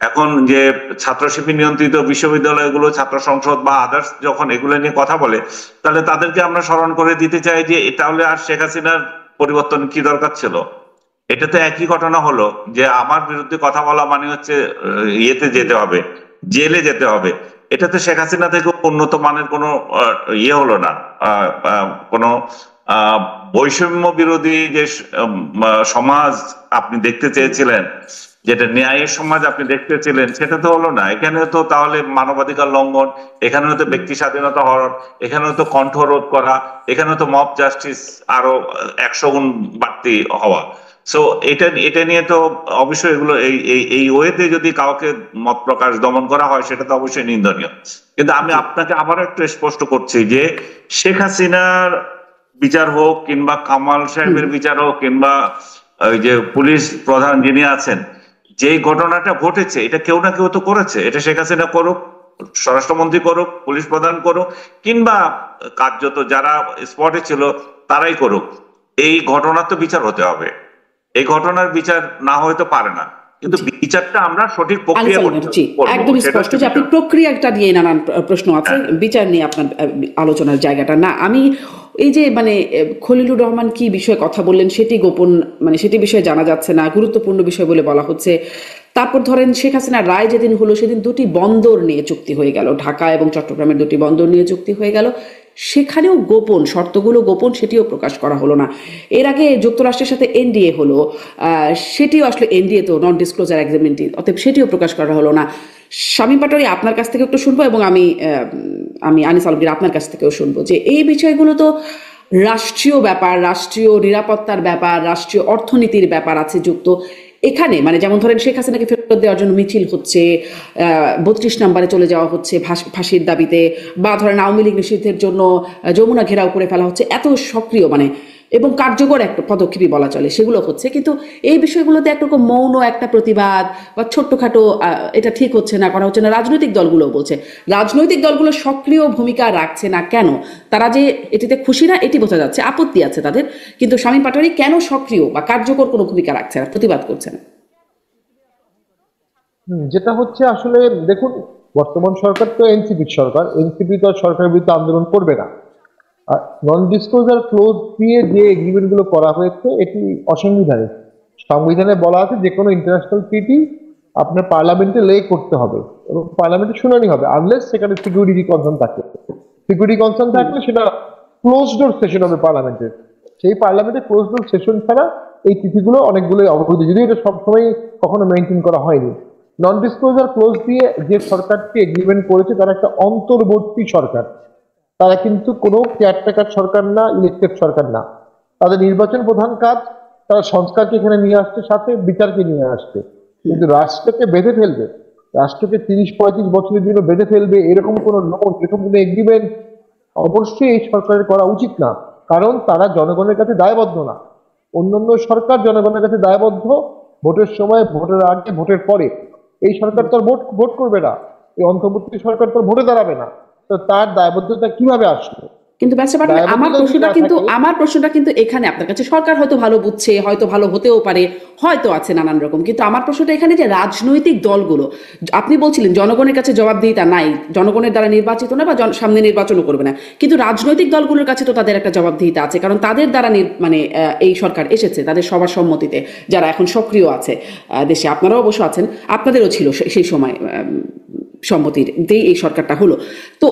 এখন যে ছাত্র শিবির নিয়ন্ত্রিত বিশ্ববিদ্যালয়গুলো, ছাত্র সংসদ বা আদার্স যখন এগুলো নিয়ে কথা বলে, তাহলে তাদেরকে আমরা স্মরণ করে দিতে চাই যে তাহলে আর শেখ হাসিনার পরিবর্তন কি দরকার ছিল? এটা তো একই ঘটনা হলো যে আমার বিরুদ্ধে কথা বলা মানে হচ্ছে ইয়েতে যেতে হবে, জেলে যেতে হবে। এটা তো শেখ হাসিনা থেকে উন্নত মানের কোনো ইয়ে হলো না, কোনো বৈষম্য বিরোধী যে সমাজ আপনি দেখতে চেয়েছিলেন, যেটা ন্যায়ের সমাজ আপনি দেখতে ছিলেন, সেটা তো হলো না। এখানে তো তাহলে মানবাধিকার লঙ্ঘন, এখানেও তো ব্যক্তি স্বাধীনতা হরণ, এখানেও তো কণ্ঠরোধ করা, এখানেও তো মব জাস্টিস আরো 100 গুণ বাড়তি হওয়া। সো এটা নিয়ে তো অবশ্যই এগুলো এই ওয়েতে যদি কাউকে মত প্রকাশ দমন করা হয় সেটা তো অবশ্যই নিন্দনীয়। কিন্তু আমি আপনাকে আবারও একটু স্পষ্ট করছি যে শেখ হাসিনার বিচার হোক কিংবা কামাল সাহেবের বিচার হোক কিংবা ওই যে পুলিশ প্রধান যিনি আছেন, যে ঘটনাটা ঘটেছে এটা কেউ না কেউ তো করেছে। এটা শেখ হাসিনা করুক, স্বরাষ্ট্রমন্ত্রী করুক, পুলিশ প্রধান করুক, কিংবা কার্যত যারা স্পটে ছিল তারাই করুক, এই ঘটনার তো বিচার হতে হবে। এই ঘটনার বিচার না হয়তো পারে না, কিন্তু বিচারটা আমরা সঠিক প্রক্রিয়া একদম স্পষ্ট যে আপনি প্রক্রিয়াটা নিয়ে নানান প্রশ্ন আছে, বিচার নিয়ে আপনার আলোচনার জায়গাটা না। আমি এই যে মানে খলিলুর রহমান কি বিষয়ে কথা বললেন সেটি গোপন, মানে সেটি বিষয়ে জানা যাচ্ছে না, গুরুত্বপূর্ণ বিষয় বলে বলা হচ্ছে। তারপর ধরেন শেখ হাসিনার রায় যেদিন হলো সেদিন দুটি বন্দর নিয়ে চুক্তি হয়ে গেল, ঢাকা এবং চট্টগ্রামের দুটি বন্দর নিয়ে চুক্তি হয়ে গেল, সেখানেও গোপন, শর্তগুলো গোপন, সেটিও প্রকাশ করা হলো না। এর আগে যুক্তরাষ্ট্রের সাথে এনডিএ হলো, সেটিও আসলে এনডিএ তো নন ডিসক্লোজার এগ্রিমেন্টই, অতএব সেটিও প্রকাশ করা হলো না। শামীম পাটোয়ারি আপনার কাছ থেকে একটু শুনবো, এবং আমি আনিস আলমগীর আপনার কাছ থেকেও শুনবো যে এই বিষয়গুলো তো রাষ্ট্রীয় ব্যাপার, রাষ্ট্রীয় নিরাপত্তার ব্যাপার, রাষ্ট্রীয় অর্থনীতির ব্যাপার আছে যুক্ত এখানে। মানে যেমন ধরেন শেখ হাসিনাকে ফেরত দেওয়ার জন্য মিছিল হচ্ছে, 32 নম্বরে চলে যাওয়া হচ্ছে ফাঁসির দাবিতে, বা ধরেন আওয়ামী লীগ নিষিদ্ধের জন্য যমুনা ঘেরাও করে ফেলা হচ্ছে, এত সক্রিয় মানে এবং কার্যকর একটা পদক্ষেপই বলা চলে, সেগুলো হচ্ছে। কিন্তু এই বিষয়গুলোতে একরকম মৌন একটা প্রতিবাদ বা ছোট্টখাটো এটা ঠিক হচ্ছে না, করা হচ্ছে না, রাজনৈতিক দলগুলো বলছে। রাজনৈতিক দলগুলো সক্রিয় ভূমিকা রাখছে না কেন? তারা যে এটিতে খুশি না এটি বোঝা যাচ্ছে, আপত্তি আছে তাদের, কিন্তু শামীম পাটোয়ারি কেন সক্রিয় বা কার্যকর কোনো ভূমিকা রাখছে না, প্রতিবাদ করছে না? যেটা হচ্ছে আসলে দেখুন, বর্তমান সরকার তো এনসিপির সরকার, এনসিপি তো আর সরকারের বিরুদ্ধে আন্দোলন করবে না। আর নন ডিসক্লোজার ক্লোজ দিয়ে যে এগ্রিমেন্ট গুলো করা হয়েছে এটি অসাংবিধানিক। সংবিধানে বলা আছে যে কোনো ইন্টারন্যাশনাল ট্রিটি আপনার পার্লামেন্টে লে করতে হবে এবং পার্লামেন্টে শুনানি হবে, আনলেস সেখানে সিকিউরিটি কনসার্ন থাকে। সিকিউরিটি কনসার্ন থাকলে সেটা ক্লোজ ডোর সেশন হবে পার্লামেন্টের। সেই পার্লামেন্টে ক্লোজ ডোর সেশন ছাড়া এই চিঠিগুলো অনেকগুলোই অবৈধ, যদিও এটা সবসময় কখনো মেনটেন করা হয়নি। নন ডিসক্লোজার ক্লোজ দিয়ে যে সরকারটি এগ্রিমেন্ট করেছে তারা একটা অন্তর্বর্তী সরকার, তারা কিন্তু কোনো কেয়ারটেকার সরকার না, ইলেকটেড সরকার না। তাদের নির্বাচন প্রধান কাজ, তারা সংস্কারকে এখানে নিয়ে আসছে, সাথে বিচারকে নিয়ে আসছে। কিন্তু রাষ্ট্রকে বেঁধে ফেলবে, রাষ্ট্রকে 30-35 বছরের জন্য বেঁধে ফেলবে এরকম কোনো লোন, এরকম কোনো এগ্রিমেন্ট অবশ্যই এই সরকারের করা উচিত না। কারণ তারা জনগণের কাছে দায়বদ্ধ না। অন্যান্য সরকার জনগণের কাছে দায়বদ্ধ, ভোটের সময়, ভোটের আগে, ভোটের পরে। এই সরকার তো আর ভোট ভোট করবে না, এই অন্তর্বর্তী সরকার তো ভোটে দাঁড়াবে না, তো তার দায়বদ্ধতা কিভাবে আসলো? কিন্তু ব্যাপারটা পাটোয়ারি, আমার প্রশ্নটা কিন্তু এখানে আপনার কাছে, সরকার হয়তো ভালো বুঝছে, হয়তো ভালো হতেও পারে, হয়তো আছে নানান রকম, কিন্তু আমার প্রশ্নটা এখানে যে রাজনৈতিক দলগুলো, আপনি বলছিলেন জনগণের কাছে জবাবদিহিতা নাই, জনগণের দ্বারা নির্বাচিত না বা সামনে নির্বাচনও করবে না, কিন্তু রাজনৈতিক দলগুলোর কাছে তো তাদের একটা জবাবদিহিতা আছে, কারণ তাদের দ্বারা মানে এই সরকার এসেছে, তাদের সবার সম্মতিতে, যারা এখন সক্রিয় আছে দেশে, আপনারাও অবশ্য আছেন, আপনাদেরও ছিল সেই সময় সম্মতিতেই এই সরকারটা হলো। তো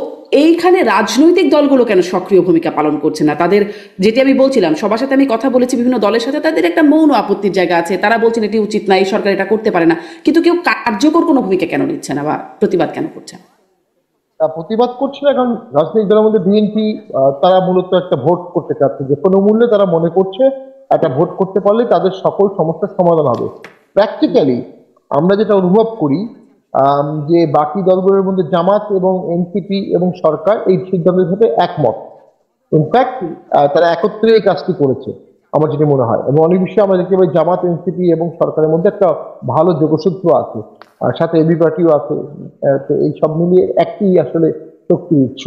এইখানে রাজনৈতিক দলগুলো কেন সক্রিয় ভূমিকা পালন করছে না? তাদের, যেটি আমি বলছিলাম, সবার সাথে আমি কথা বলেছি, বিভিন্ন দলের সাথে, তাদের একটা মৌন আপত্তির জায়গা আছে, তারা বলছেন এটি উচিত না, এই সরকার এটা করতে পারে না, কিন্তু কেউ কার্যকর কোনো ভূমিকা কেন নিচ্ছে না বা প্রতিবাদ কেন করছে না? প্রতিবাদ করছে না কারণ রাজনৈতিক দলের মধ্যে বিএনপি, তারা মূলত একটা ভোট করতে চাচ্ছে, যে কোনো মূল্যে তারা মনে করছে একটা ভোট করতে পারলে তাদের সকল সমস্যার সমাধান হবে। প্র্যাকটিক্যালি আমরা যেটা অনুভব করি, যে বাকি দলগুলোর মধ্যে জামাত এবং এনসিপি এবং সরকার এই সিদ্ধান্তের সাথে একমত। ইনফ্যাক্ট তারা একত্রে এই কাজটি করেছে আমার যেটা মনে হয়, এবং অনেক বিষয়ে আমরা দেখতে পাই জামাত, এনসিপি এবং সরকারের মধ্যে একটা ভালো যোগসূত্র আছে, আর সাথে এবি পার্টিও আছে। তো এই সব মিলিয়ে একটি আসলে শক্তি উৎস।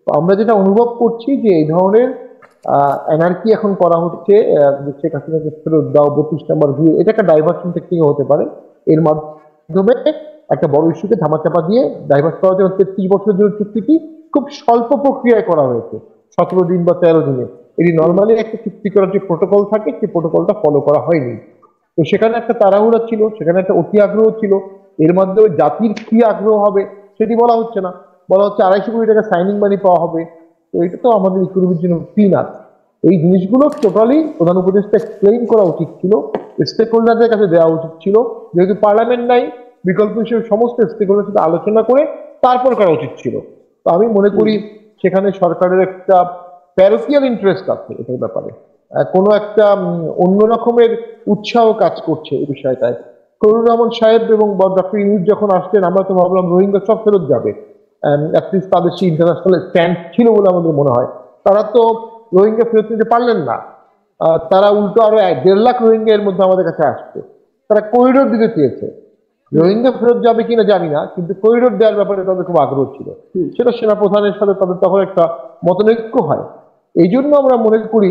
তো আমরা যেটা অনুভব করছি যে এই ধরনের এনআরকি এখন করা হচ্ছে, শেখ হাসিনাকে ফেরত দাও, 32 নম্বর ভিউ, এটা একটা ডাইভার্সন টেকনিক হতে পারে। এর মাধ্যমে একটা বড় ইস্যুকে ধামাচাপা দিয়ে ডাইভার্স করা হচ্ছে। 33 বছরের জন্য চুক্তিটি খুব স্বল্প প্রক্রিয়ায় করা হয়েছে, 17 দিন বা 13 দিনে। এটি নর্মালি একটা চুক্তি করার যে প্রোটোকল থাকে সেই প্রোটোকলটা ফলো করা হয়নি। তো সেখানে একটা তাড়াহুড়া ছিল, সেখানে একটা অতি আগ্রহ ছিল। এর মাধ্যমে জাতির কি আগ্রহ হবে সেটি বলা হচ্ছে না, বলা হচ্ছে 250 কোটি টাকা সাইনিং মানি পাওয়া হবে। তো এটা তো আমাদের ইকোনমির জন্য পিনাট। এই জিনিসগুলো টোটালি প্রধান উপদেষ্টা এক্সপ্লেইন করা উচিত ছিল, স্টেক হোল্ডারদের কাছে দেওয়া উচিত ছিল। যেহেতু পার্লামেন্ট নাই, বিকল্প হিসেবে সমস্ত স্টেক হোল্ডারের সাথে আলোচনা করে তারপর করা উচিত ছিল। তো আমি মনে করি সেখানে সরকারের একটা প্যারোকিয়াল ইন্টারেস্ট আছে এটার ব্যাপারে, কোনো একটা অন্য রকমের উৎসাহ কাজ করছে এই বিষয়টায়। খলিলুর রহমান সাহেব এবং ডক্টর ইউনূস যখন আসলেন, আমরা তো ভাবলাম রোহিঙ্গা সব ফেরত যাবে, অ্যাটলিস্ট তাদের সেই ইন্টারন্যাশনাল স্ট্যান্ড ছিল বলে আমাদের মনে হয়। তারা তো রোহিঙ্গা ফেরত নিতে পারলেন না, তারা উল্টো আরো 1.5 লাখ রোহিঙ্গা এর মধ্যে আমাদের কাছে আসছে। তারা করিডোর দিতে চেয়েছে, রোহিঙ্গা ফেরত যাবে কিনা জানি না, কিন্তু করিডোর দেওয়ার ব্যাপারে তাদের খুব আগ্রহ ছিল। সেটা সেনাপ্রধানের সাথে তাদের তখন একটা মতনৈক্য হয়। এই জন্য আমরা মনে করি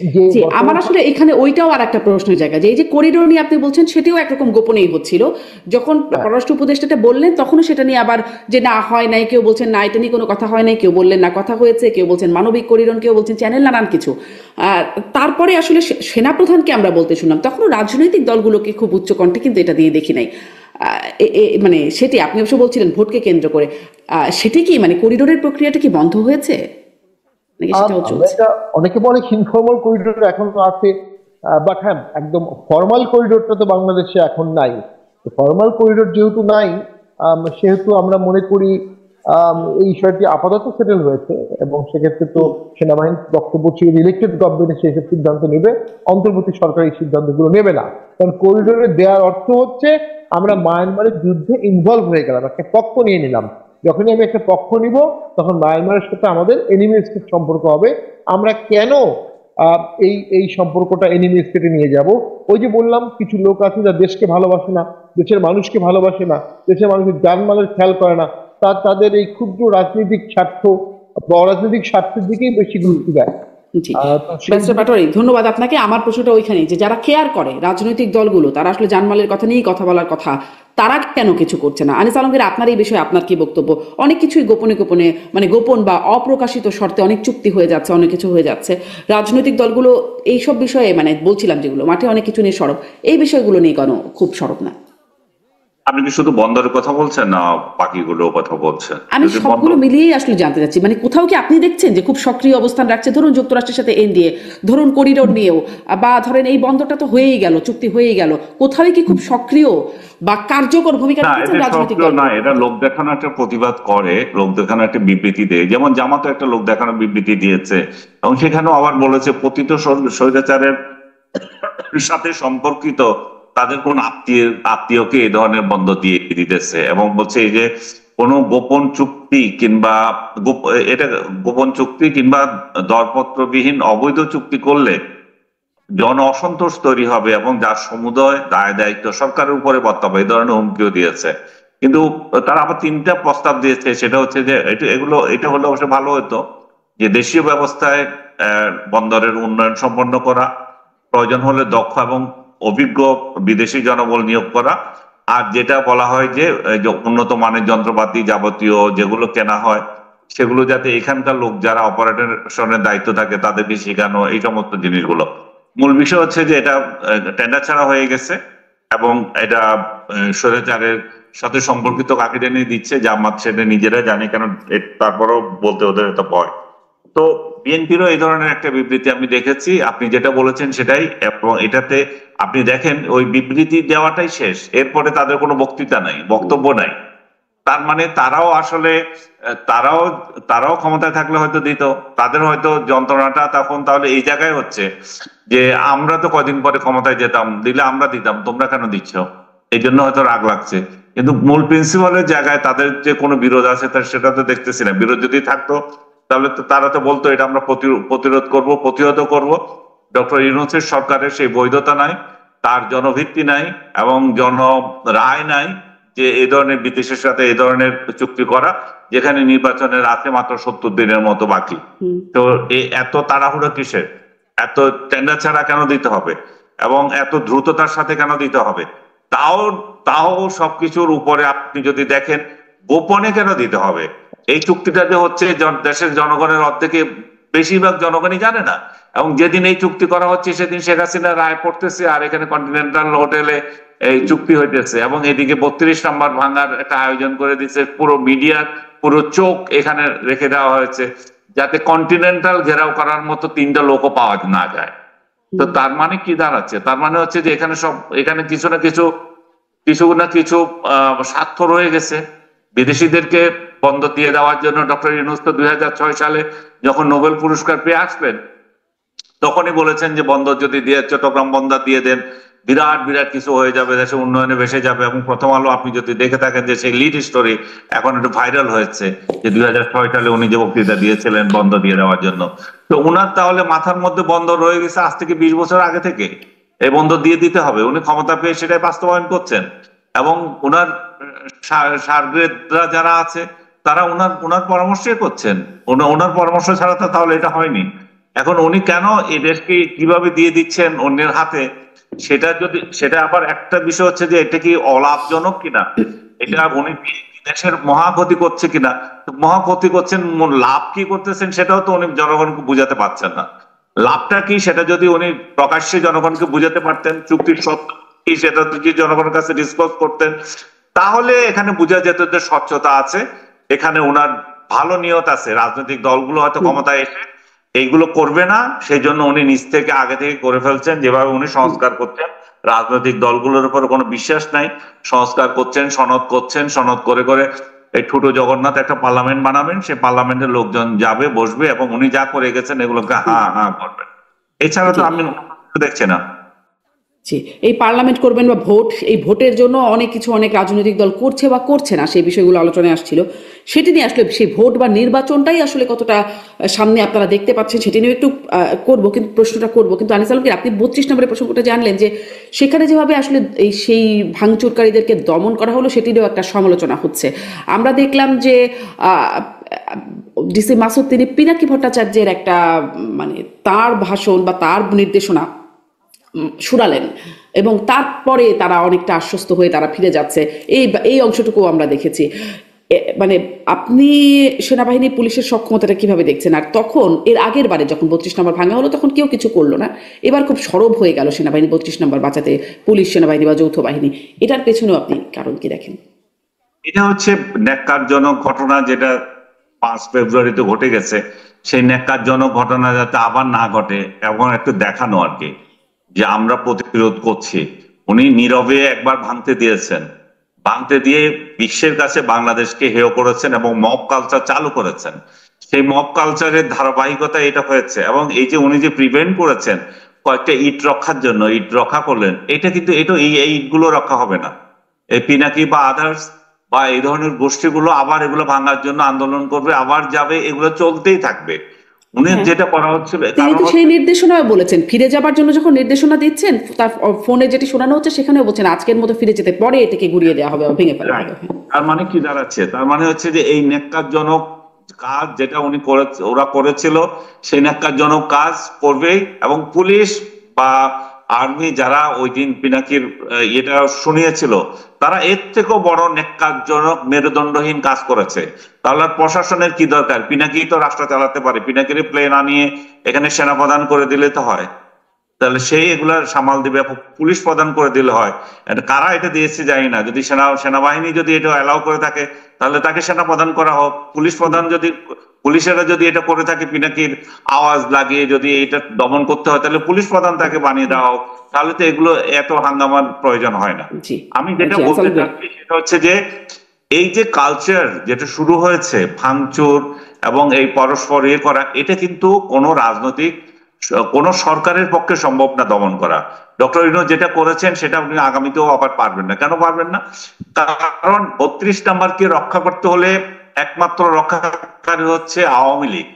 যে জি, আমার বর্তমান আসলে এখানে ওইটাও আর একটা প্রশ্নের জায়গা, যে এই যে করিডোর নিয়ে আপনি বলছেন সেটাও একরকম গোপনেই হচ্ছিল। যখন হ্যাঁ, পররাষ্ট্র উপদেষ্টাটা বললেন তখনও সেটা নিয়ে আবার যে না হয় নাই, কেউ বলছেন না এটা নিয়ে কোনো কথা হয় নাই, কেউ বললেন না কথা হয়েছে, কেউ বলছেন মানবিক করিডোর, কেউ বলছেন চ্যানেল, নানান কিছু। তারপরে আসলে সেনাপ্রধানকে আমরা বলতে শুনলাম, তখনও রাজনৈতিক দলগুলোকে খুব উচ্চ কণ্ঠে কিন্তু এটা দিয়ে দেখি নাই। মানে সেটি আপনি অবশ্য বলছিলেন ভোটকে কেন্দ্র করে, সেটি কি মানে করিডোরের প্রক্রিয়াটা কি বন্ধ হয়েছে নাকি সেটাও আমরা চলছে? এটা অনেকে বলে ইনফর্মাল করিডোর এখনো আছে, বাট হ্যাঁ, একদম ফর্মাল করিডোরটা তো বাংলাদেশে এখন নাই। ফর্মাল করিডোর যেহেতু নাই, সেহেতু আমরা মনে করি এই বিষয়টি আপাতত সেটেল হয়েছে, এবং সেক্ষেত্রে তো সেনাবাহিনীর বক্তব্য ছিল ইলেকটেড গভর্নমেন্ট সেই সিদ্ধান্ত নেবে, অন্তর্বর্তী সরকার এই সিদ্ধান্তগুলো নেবে না। কারণ করিডোরে দেওয়ার অর্থ হচ্ছে আমরা মায়ানমারের যুদ্ধে ইনভলভ হয়ে গেলাম, একটা পক্ষ নিয়ে নিলাম। যখনই আমি একটা পক্ষ নিব, তখন মায়ানমারের সাথে আমাদের এনিমি স্টেট সম্পর্ক হবে। আমরা কেন এই এই সম্পর্কটা এনিমি স্টেটে নিয়ে যাব? ওই যে বললাম, কিছু লোক আছে যারা দেশকে ভালোবাসে না, দেশের মানুষকে ভালোবাসে না, দেশের মানুষের জানমালের খেয়াল করে না, তাদের এই ক্ষুদ্র রাজনৈতিক স্বার্থ বা অরাজনৈতিক স্বার্থের দিকেই বেশি গুরুত্ব দেয়। জি, তো সেই ব্যারিস্টার পাটোয়ারি, ধন্যবাদ আপনাকে। আমার প্রশ্নটা ওইখানেই, যে যারা কেয়ার করে রাজনৈতিক দলগুলো, তারা আসলে জানমালের কথা নিয়েই কথা বলার কথা, তারা কেন কিছু করছে না? আনিস আলমগীর, আপনার এই বিষয়ে আপনার কি বক্তব্য? অনেক কিছুই গোপনে গোপনে, মানে গোপন বা অপ্রকাশিত শর্তে অনেক চুক্তি হয়ে যাচ্ছে, অনেক কিছু হয়ে যাচ্ছে। রাজনৈতিক দলগুলো এইসব বিষয়ে, মানে বলছিলাম যেগুলো মাঠে অনেক কিছু নিয়ে সরব, এই বিষয়গুলো নিয়ে কেন খুব সরব না? আপনি কি শুধু বন্দরের কথা বলছেন না বাকিগুলো কথা বলছেন? আমি যদি সবগুলো বন্দর, মিলিয়েই আসলে জানতে চাচ্ছি, মানে কোথাও কি আপনি দেখছেন যে খুব সক্রিয় অবস্থান রাখছে, ধরুন যুক্তরাষ্ট্রের সাথে এনডিএ, ধরুন করিডোর নিয়েও, বা ধরেন এই বন্দরটা তো হয়েই গেল, চুক্তি হয়েই গেল, কোথাও কি খুব সক্রিয় বা কার্যকর ভূমিকা না রেখেছেন এটা রাজনৈতিক সক্রিয় না, দলগুলো? এটা লোক দেখানো একটা প্রতিবাদ করে, লোক দেখানো একটা বিবৃতি দেয়, যেমন জামাতও একটা লোক দেখানো বিবৃতি দিয়েছে এবং সেখানেও আবার বলেছে পতিত স্বৈরাচারের সাথে সম্পর্কিত তাদের কোন আত্মীয়কে এই ধরনের বন্ধ দিয়ে দিতেছে, এবং বলছে এই যে কোনো গোপন চুক্তি কিংবা এটা গোপন চুক্তি কিংবা দরপত্রবিহীন অবৈধ চুক্তি করলে জন অসন্তোষ তৈরি হবে এবং যার সমুদয় দায় দায়িত্ব সরকারের উপরে বর্তাবে, এই ধরনের হুমকিও দিয়েছে। কিন্তু তারা আবার তিনটা প্রস্তাব দিয়েছে, সেটা হচ্ছে যে এটা হলে অবশ্য ভালো হতো যে দেশীয় ব্যবস্থায় বন্দরের উন্নয়ন সম্পন্ন করা, প্রয়োজন হলে দক্ষ এবং অভিজ্ঞ বিদেশি জনবল নিয়োগ করা, আর যেটা বলা হয় যে যে উন্নত মানের যন্ত্রপাতি যাবতীয় যেগুলো কেনা হয় সেগুলো যাতে এখানকার লোক যারা অপারেশনের দায়িত্ব থাকে তাদেরকে শেখানো, এই সমস্ত জিনিসগুলো। মূল বিষয় হচ্ছে যে এটা টেন্ডার ছাড়া হয়ে গেছে এবং এটা স্বৈরাচারের সাথে সম্পর্কিত কাকে টেনে দিচ্ছে জামাত সেটা নিজেরা জানে, কেন তারপরেও বলতে ওদের এটা ভয়। তো বিএনপিরও এই ধরনের একটা বিবৃতি আমি দেখেছি, আপনি যেটা বলেছেন সেটাই, এবং এটাতে আপনি দেখেন ওই বিবৃতি দেওয়াটাই শেষ, এরপরে তাদের কোনো বক্তৃতা নাই, বক্তব্য নাই। তার মানে তারাও আসলে তারাও তারাও ক্ষমতায় থাকলে হয়তো দিত, তাদের হয়তো যন্ত্রণাটা তখন তাহলে এই জায়গায় হচ্ছে যে আমরা তো কদিন পরে ক্ষমতায় যেতাম, দিলে আমরা দিতাম, তোমরা কেন দিচ্ছ, এই জন্য হয়তো রাগ লাগছে। কিন্তু মূল প্রিন্সিপালের জায়গায় তাদের যে কোনো বিরোধ আছে তার সেটা তো দেখতেছি না। বিরোধ যদি থাকতো তাহলে তো তারা তো বলতো এটা আমরা প্রতিরোধ করব, প্রতিহত করব। ডক্টর ইউনূসের সরকারের সেই বৈধতা নাই, তার জনভিত্তি নাই এবং জন রায় নাই যে এই ধরনের বিদেশের সাথে এই ধরনের চুক্তি করা, যেখানে নির্বাচনের আছে মাত্র 70 দিনের মতো বাকি। তো এত তাড়াহুড়ো কিসের? এত টেন্ডার ছাড়া কেন দিতে হবে এবং এত দ্রুততার সাথে কেন দিতে হবে? তাও তাও সবকিছুর উপরে আপনি যদি দেখেন গোপনে কেন দিতে হবে? এই চুক্তিটা যে হচ্ছে দেশের জনগণের অর্ধেকে বেশিরভাগ জনগণই জানে না, এবং যেদিন এই চুক্তি করা হচ্ছে সেদিন শেখ হাসিনা রায় পড়তেছে আর এখানে কন্টিনেন্টাল হোটেলে এই চুক্তি হইতেছে, এবং এদিকে 32 নম্বর ভাঙার একটা আয়োজন করে দিচ্ছে, পুরো মিডিয়ার পুরো চোখ এখানে রেখে দেওয়া হয়েছে যাতে কন্টিনেন্টাল ঘেরাও করার মতো তিনটা লোকও পাওয়া না যায়। তো তার মানে কি দাঁড়াচ্ছে? তার মানে হচ্ছে যে এখানে কিছু না কিছু স্বার্থ রয়ে গেছে। বিদেশিদেরকে বন্ধ দিয়ে দেওয়ার জন্য ডক্টর ইউনূস তো 2006 সালে যখন নোবেল পুরস্কার পেয়ে আসবেন তখনই বলেছেন যে বন্দর যদি দিয়ে চট্টগ্রাম বন্দর দিয়ে দেন বিরাট বিরাট কিছু হয়ে যাবে, দেশে উন্নয়নে ভেসে যাবে। এবং প্রথম আলো আপনি যদি দেখে থাকেন যে সেই লিড স্টোরি এখন একটু ভাইরাল হয়েছে যে 2006 সালে উনি যে বক্তৃতা দিয়েছিলেন বন্ধ দিয়ে দেওয়ার জন্য। তো উনার তাহলে মাথার মধ্যে বন্দর রয়ে গেছে আজ থেকে 20 বছর আগে থেকে, এই বন্দর দিয়ে দিতে হবে। উনি ক্ষমতা পেয়ে সেটাই বাস্তবায়ন করছেন এবং উনার সারগ্রেদরা যারা আছে তারা উনার পরামর্শই করছেন। ওনার পরামর্শ ছাড়া তো তাহলে এটা হয়নি। এখন উনি কেন এই দেশকে কিভাবে দিয়ে দিচ্ছেন অন্যের হাতে, সেটা আবার একটা বিষয় হচ্ছে যে এটা কি অলাভজনক কিনা, এটা উনি দেশের মহা ক্ষতি করছে কিনা। মহা ক্ষতি করছেন, লাভ কি করতেছেন সেটাও তো উনি জনগণকে বুঝাতে পারছেন না। লাভটা কি সেটা যদি উনি প্রকাশ্যে জনগণকে বুঝাতে পারতেন, চুক্তির সত্য কি সেটা যদি জনগণের কাছে ডিসকাস করতেন, তাহলে এখানে বোঝা যেত যে স্বচ্ছতা আছে, এখানে ওনার ভালো নিয়ত আছে। রাজনৈতিক দলগুলো হয়তো ক্ষমতায় এসে এইগুলো করবে না, সেই জন্য উনি নিজ থেকে আগে থেকে করে ফেলছেন। যেভাবে উনি সংস্কার করছেন, রাজনৈতিক দলগুলোর উপর কোনো বিশ্বাস নাই, সংস্কার করছেন, সনদ করছেন, সনদ করে করে এই ছোট জগন্নাথ একটা পার্লামেন্ট বানাবেন, সেই পার্লামেন্টের লোকজন যাবে, বসবে, এবং উনি যা করে গেছেন এগুলোকে হ্যাঁ হ্যাঁ করবেন। এছাড়া তো জি আমি দেখছি না। জি, এই পার্লামেন্ট করবেন বা ভোট, এই ভোটের জন্য অনেক কিছু অনেক রাজনৈতিক দল করছে বা করছে না, সেই বিষয়গুলো আলোচনায় আসছিল। সেটি নিয়ে আসলে সেই ভোট বা নির্বাচনটাই আসলে কতটা সামনে আপনারা দেখতে পাচ্ছেন সেটি নিয়ে একটু করবো, কিন্তু প্রশ্নটা করবো। কিন্তু আনিস আলমগীর, আপনি 32 নম্বরের প্রসঙ্গটা জানলেন যে সেখানে যেভাবে আসলে সেই ভাঙচুরকারীদেরকে দমন করা হলো সেটিরও একটা সমালোচনা হচ্ছে। আমরা দেখলাম যে ডিসি মাসুদ তিনি পিনাকি ভট্টাচার্যের একটা মানে তার ভাষণ বা তার নির্দেশনা শুনালেন, এবং তারপরে তারা অনেকটা আশ্বস্ত হয়ে তারা ফিরে যাচ্ছে, এই অংশটুকু আমরা দেখেছি। মানে আপনি সেনাবাহিনী পুলিশের সক্ষমতাটা কিভাবে দেখছেন? আর তখন এর আগের বারে যখন 32 নম্বর ভাঙা হলো তখন কেউ কিছু করলো না, এবার খুব সরব হয়ে গেল সেনাবাহিনী 32 নম্বর বাঁচাতে, পুলিশ, সেনাবাহিনী বা যৌথ বাহিনী। এটার পেছনেও আপনি কারণ কি দেখেন? এটা হচ্ছে ন্যাক্কারজনক ঘটনা, যেটা 5 ফেব্রুয়ারিতে ঘটে গেছে। সেই ন্যাক্কারজনক ঘটনা যাতে আবার না ঘটে এবং একটু দেখানো আর কি, যে আমরা প্রতিরোধ করছি। উনি নীরবে একবার ভাঙতে দিয়েছেন, ভাঙতে দিয়ে বিশ্বের কাছে বাংলাদেশকে হেয় করেছেন এবং মব কালচার চালু করেছেন। সেই মব কালচারের ধারাবাহিকতা এটা হয়েছে। এবং এই যে উনি যে প্রিভেন্ট করেছেন কয়েকটা ইট রক্ষার জন্য, ইট রক্ষা করলেন, এটা কিন্তু এই ইটগুলো রক্ষা হবে না। এই পিনাকি বা আদার্স বা এই ধরনের গোষ্ঠীগুলো আবার এগুলো ভাঙার জন্য আন্দোলন করবে, আবার যাবে, এগুলো চলতেই থাকবে। উনি হ্যাঁ, যেটা করা হচ্ছিল, তিনি কারণ তো সেই নির্দেশনাও বলেছেন, ফিরে যাবার জন্য যখন নির্দেশনা দিচ্ছেন তার ফোনে যেটি শোনানো হচ্ছে সেখানেও বলছেন আজকের মতো ফিরে যেতে, পরে এটাকে গুড়িয়ে দেওয়া হবে বা ভেঙে ফেলা হবে। তার মানে কি দাঁড়াচ্ছে? তার মানে হচ্ছে যে এই ন্যাক্কারজনক কাজ যেটা ওরা করেছিল, সেই ন্যাক্কারজনক কাজ করবেই। এবং পুলিশ বা আর্মি যারা ওই দিন পিনাকির এটা শুনিয়েছিল, তারা এর থেকেও বড় ন্যাক্কারজনক মেরুদণ্ডহীন কাজ করেছে। তাহলে আর প্রশাসনের কি দরকার? পিনাকি তো রাষ্ট্র চালাতে পারে, পিনাকির প্লেন আনিয়ে এখানে সেনাপ্রধান করে দিলে তো হয়। তাহলে সেই এগুলা সামাল দিবে, পুলিশ প্রদান করে দিলে হয়। এটা কারা এটা দিয়েছে জানি না, যদি সেনাবাহিনী যদি এটা অ্যালাউ করে থাকে তাহলে তাকে সেনা প্রদান করা হোক। পুলিশেরা যদি এটা করে থাকে, পিনাকির আওয়াজ লাগিয়ে যদি এটা দমন করতে হয়, তাহলে পুলিশ প্রধান তাকে বানিয়ে দেওয়া হোক। তাহলে তো এগুলো এত হাঙ্গামার প্রয়োজন হয় না। জি আমি যেটা জি, বলতে আসলে চাচ্ছি সেটা হচ্ছে যে এই যে কালচার যেটা শুরু হয়েছে, ভাঙচুর এবং এই পরস্পর করা, এটা কিন্তু কোন সরকারের পক্ষে সম্ভব না দমন করা। ডক্টর ইউনূস যেটা করেছেন সেটা আপনি আগামীতেও আবার পারবেন না। কেন পারবেন না? কারণ 32 নাম্বারকে রক্ষা করতে হলে একমাত্র রক্ষাকারী হচ্ছে আওয়ামী লীগ।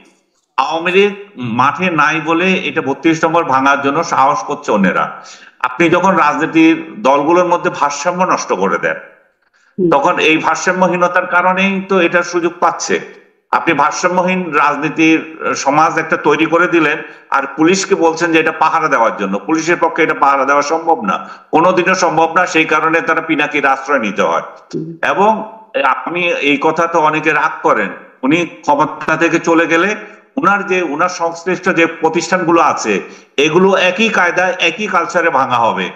আওয়ামী লীগ মাঠে নাই বলে এটা 32 নম্বর ভাঙার জন্য সাহস করছে অন্যেরা। আপনি যখন রাজনীতির দলগুলোর মধ্যে ভারসাম্য নষ্ট করে দেন, তখন এই ভারসাম্যহীনতার কারণেই তো এটার সুযোগ পাচ্ছে। আপনি ভারসাম্যহীন রাজনীতির সমাজ একটা তৈরি করে দিলেন, আর পুলিশকে বলছেন যে এটা পাহারা দেওয়ার জন্য। পুলিশের পক্ষে এটা পাহারা দেওয়া সম্ভব না, কোনোদিনও সম্ভব না। সেই কারণে তারা পিনাকির আশ্রয় নিতে হয়। এবং আপনি এই কথা তো অনেকে রাগ করেন, উনি ক্ষমতা থেকে চলে গেলে উনার সংশ্লিষ্ট যে প্রতিষ্ঠানগুলো আছে এগুলো একই কায়দায় একই কালচারে ভাঙা হবে।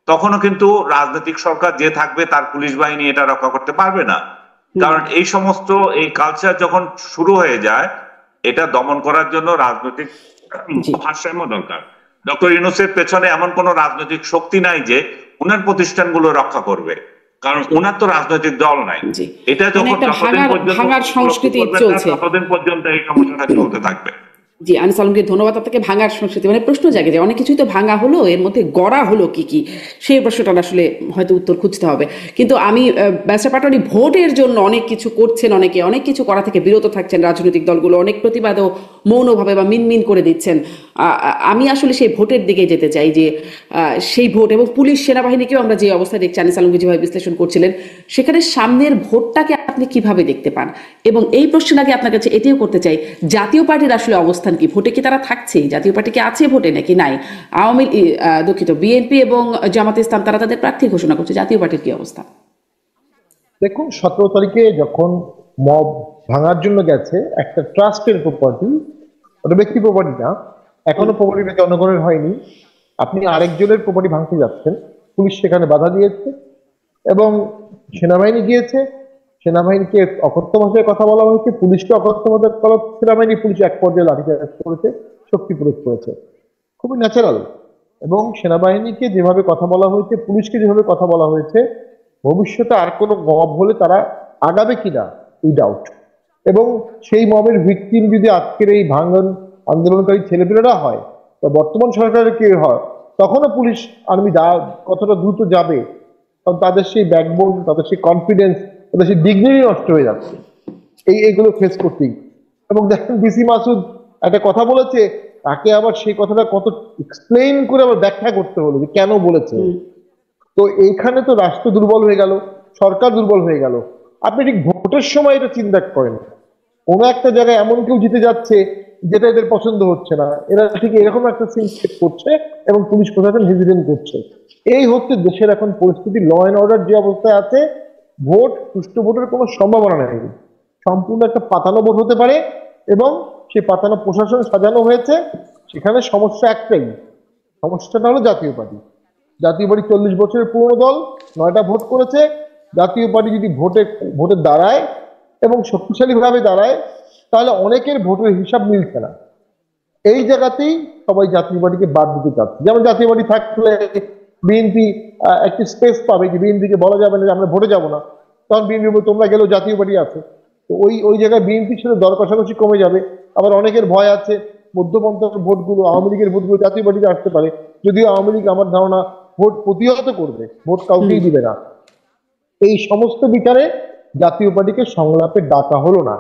তখনও কিন্তু রাজনৈতিক সরকার যে থাকবে তার পুলিশ বাহিনী এটা রক্ষা করতে পারবে না। কারণ এই কালচার যখন শুরু হয়ে যায়, এটা দমন করার জন্য রাজনৈতিক জি ভারসাম্য দরকার। ডক্টর ইউনূসের পেছনে এমন কোন রাজনৈতিক শক্তি নাই যে উনার প্রতিষ্ঠানগুলো রক্ষা করবে, কারণ উনার তো রাজনৈতিক দল নাই। জি, এটা মানে যখন একটা যতদিন পর্যন্ত ভাঙার সংস্কৃতি চলছে। ততদিন পর্যন্ত এই সমস্যাটা চলতে থাকবে। জি, আনিস আলমগীর, ধন্যবাদ আপনাকে। ভাঙার সংস্কৃতি মানে প্রশ্ন জাগে যে অনেক কিছুই তো ভাঙা হলো, এর মধ্যে গড়া হলো কি কি, সেই প্রশ্নটা আসলে হয়তো উত্তর খুঁজতে হবে। কিন্তু আমি ব্যারিস্টার পাটোয়ারি, ভোটের জন্য অনেক কিছু করছেন, অনেকে অনেক কিছু করা থেকে বিরত থাকছেন রাজনৈতিক দলগুলো, অনেক প্রতিবাদও মৌনভাবে বা মিনমিন করে দিচ্ছেন। আমি আসলে সেই ভোটের দিকে যেতে চাই যে সেই ভোট এবং পুলিশ সেনাবাহিনীকেও আমরা যে অবস্থায় দেখছি, আনিস আলমগীর যেভাবে বিশ্লেষণ করছিলেন, সেখানে সামনের ভোটটাকে আপনি কিভাবে দেখতে পান? এবং এই প্রশ্নের আগে আপনার কাছে এটিও করতে চাই, জাতীয় পার্টির আসলে অবস্থান কি? ভোটে কি তারা থাকছে? জাতীয় পার্টি কি আছে ভোটে নাকি নাই? দুঃখিত, বিএনপি এবং জামাতে ইসলাম তারা তাদের প্রার্থী ঘোষণা করছে, জাতীয় পার্টির কি অবস্থা? দেখুন, 17 তারিখে যখন মব ভাঙার জন্য গেছে, একটা ট্রাস্টের প্রপার্টি, ওটা ব্যক্তি প্রপার্টি না, এখনো প্রপার্টিটা জনগণের হয়নি, আপনি আরেকজনের প্রপার্টি ভাঙতে যাচ্ছেন, পুলিশ সেখানে বাধা দিয়েছে এবং সেনাবাহিনী গিয়েছে, সেনাবাহিনীকে অকথ্য ভাষায় কথা বলা হয়েছে, পুলিশকে অকথ্য ভাষায় সেনাবাহিনী, পুলিশ এক পর্যায়ে লাঠিচার্জ করেছে, শক্তি প্রয়োগ করেছে, খুবই ন্যাচারাল। এবং সেনাবাহিনীকে যেভাবে কথা বলা হয়েছে, পুলিশকে যেভাবে কথা বলা হয়েছে, ভবিষ্যতে আর কোনো মব হলে তারা আগাবে কিনা এই ডাউট। এবং সেই মবের ভিকটিম যদি আজকের এই ভাঙন আন্দোলনকারী ছেলেপেলেরা হয় বা বর্তমান সরকারের কে হয়, তখনও পুলিশ আর্মি কতটা দ্রুত যাবে, কারণ তাদের সেই ব্যাকবোন, তাদের সেই কনফিডেন্স, তাদের সেই ডিগনিটি নষ্ট হয়ে যাচ্ছে এইগুলো ফেস করতেই। এবং দেখেন ডিসি মাসুদ একটা কথা বলেছে, তাকে আবার সেই কথাটা কত এক্সপ্লেইন করে আবার ব্যাখ্যা করতে হলো যে কেন বলেছে। তো এইখানে তো রাষ্ট্র দুর্বল হয়ে গেল, সরকার দুর্বল হয়ে গেল। আপনি ঠিক ভোটের সময় এটা চিন্তা করেন, কোনো একটা জায়গায় এমন কেউ জিতে যাচ্ছে যেটা এদের পছন্দ হচ্ছে না, এরা ঠিক এরকম একটা সিন সেট করছে এবং পুলিশ প্রশাসন হেজিটেট করছে। এই হচ্ছে দেশের এখন পরিস্থিতি, ল অ্যান্ড অর্ডার যে অবস্থায় আছে, ভোট, সুষ্ঠু ভোটের কোনো সম্ভাবনা নেই, সম্পূর্ণ একটা পাতানো ভোট হতে পারে। এবং সেই পাতানো প্রশাসন সাজানো হয়েছে, সেখানে সমস্যা একটাই, সমস্যাটা হলো জাতীয় পার্টি। জাতীয় পার্টি 40 বছরের পুরনো দল, 9টা ভোট করেছে। জাতীয় পার্টি যদি ভোটে দাঁড়ায় এবং শক্তিশালী ভাবে দাঁড়ায়, তাহলে অনেকের ভোটের হিসাব মিলছে না। এই জায়গাতেই সবাই জাতীয় পার্টিকে বাদ দিতে চাচ্ছে। যেমন জাতীয় পার্টি থাকলে বিএনপি একটি স্পেস পাবে, যে বিএনপিকে বলা যাবে না যে আমরা ভোটে যাব না, তখন বিএনপি তোমরা গেলেও জাতীয় পার্টি আছে। তো ওই জায়গায় বিএনপির সাথে দর কষাকষি কমে যাবে। আবার অনেকের ভয় আছে মধ্যপন্থার ভোটগুলো, আওয়ামী লীগের ভোটগুলো জাতীয় পার্টিতে আসতে পারে, যদিও আওয়ামী লীগ আমার ধারণা ভোট প্রতিহত করবে, ভোট কাউকেই দিবে না। এই সমস্ত বিচারে জাতীয় পার্টিকে সংলাপে ডাকা হলো না।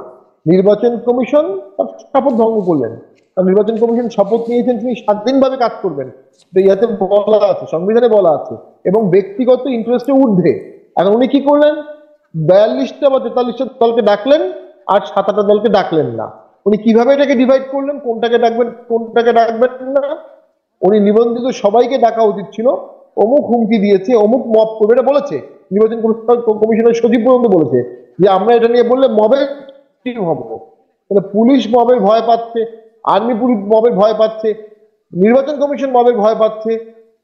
নির্বাচন কমিশন তার শপথ ভঙ্গ করলেন। নির্বাচন কমিশন শপথ নিয়েছেন তিনি স্বাধীনভাবে কাজ করবেন, ইয়াতে বলা আছে, সংবিধানে বলা আছে, এবং ব্যক্তিগত ইন্টারেস্টে ঊর্ধ্বে। এখন উনি কি করলেন, 42টা বা 43টা দলকে ডাকলেন আর 7টা দলকে ডাকলেন না। উনি কিভাবে এটাকে ডিভাইড করলেন, কোনটাকে ডাকবেন কোনটাকে ডাকবেন না? উনি নিবন্ধিত সবাইকে ডাকা উচিত ছিল, অমুক হুমকি দিয়েছে, অমুক মব করবে, এটা বলেছে নির্বাচন কমিশনের সচিব পর্যন্ত বলেছে যে আমরা এটা নিয়ে বললে মবের কি হবো। মানে পুলিশ মবের ভয় পাচ্ছে, আর্মি পুলিশ মবের ভয় পাচ্ছে, নির্বাচন কমিশন মবের ভয় পাচ্ছে,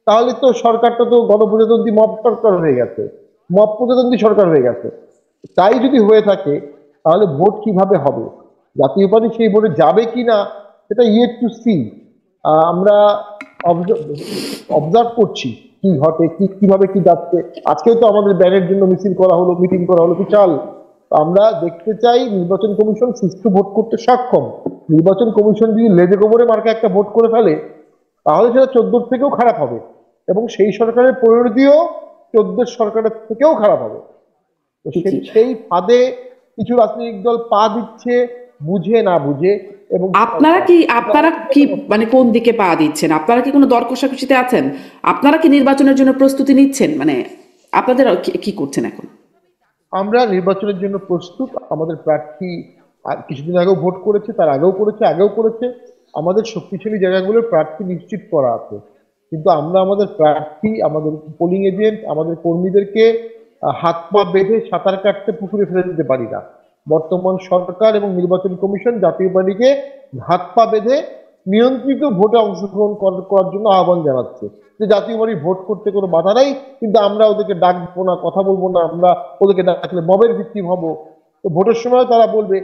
তাহলে তো সরকারটা তো গণপ্রজাতন্ত্রী মব সরকার হয়ে গেছে, মব প্রজাতন্ত্রী সরকার হয়ে গেছে। তাই যদি হয়ে থাকে, তাহলে ভোট কিভাবে হবে, জাতীয় পার্টি সেই ভোটে যাবে কিনা, সেটা ইয়েট টু সি। আমরা অবজার্ভ করছি কি ঘটে, কিভাবে কি যাচ্ছে। আজকেও তো আমাদের ব্যানের জন্য মিছিল করা হলো, মিটিং করা হলো, বিশাল। আমরা দেখতে চাই নির্বাচন কমিশন সুষ্ঠু ভোট করতে সক্ষম। নির্বাচন কমিশন যদি লেজে গোবরে মার্কা একটা ভোট করে ফেলে, তাহলে সেটা 14 থেকেও খারাপ হবে এবং সেই সরকারের পরিণতিও 14 সরকারের থেকেও খারাপ হবে। সেই ফাঁদে কিছু রাজনৈতিক দল পা দিচ্ছে, বুঝে না বুঝে। এবং আপনারা কি মানে কোন দিকে পা দিচ্ছেন? আপনারা কি কোনো দর কষাকষিতে আছেন? আপনারা কি নির্বাচনের জন্য প্রস্তুতি নিচ্ছেন? মানে আপনাদের কি করছেন এখন? আমরা নির্বাচনের জন্য প্রস্তুত। আমাদের প্রার্থী কিছুদিন আগেও ভোট করেছে, তার আগেও করেছে। আমাদের শক্তিশালী জায়গাগুলোর প্রার্থী নিশ্চিত করা আছে, কিন্তু আমরা আমাদের প্রার্থী, আমাদের পোলিং এজেন্ট, আমাদের কর্মীদেরকে হাত পা বেঁধে সাঁতার কাটতে পুকুরে ফেলে দিতে পারি না। বর্তমান সরকার এবং নির্বাচন কমিশন জাতীয় পার্টিকে হাত পা বেঁধে নিয়ন্ত্রিত ভোটে অংশগ্রহণ করার জন্য আহ্বান জানাচ্ছে, যে জাতীয় পার্টি ভোট করতে কোনো বাধা নাই, কিন্তু আমরা ওদেরকে ডাকবো না, কথা বলবো না, আমরা ওদেরকে ডাকলে মবের ভিত্তিম হবো। তো ভোটের সময় তারা বলবে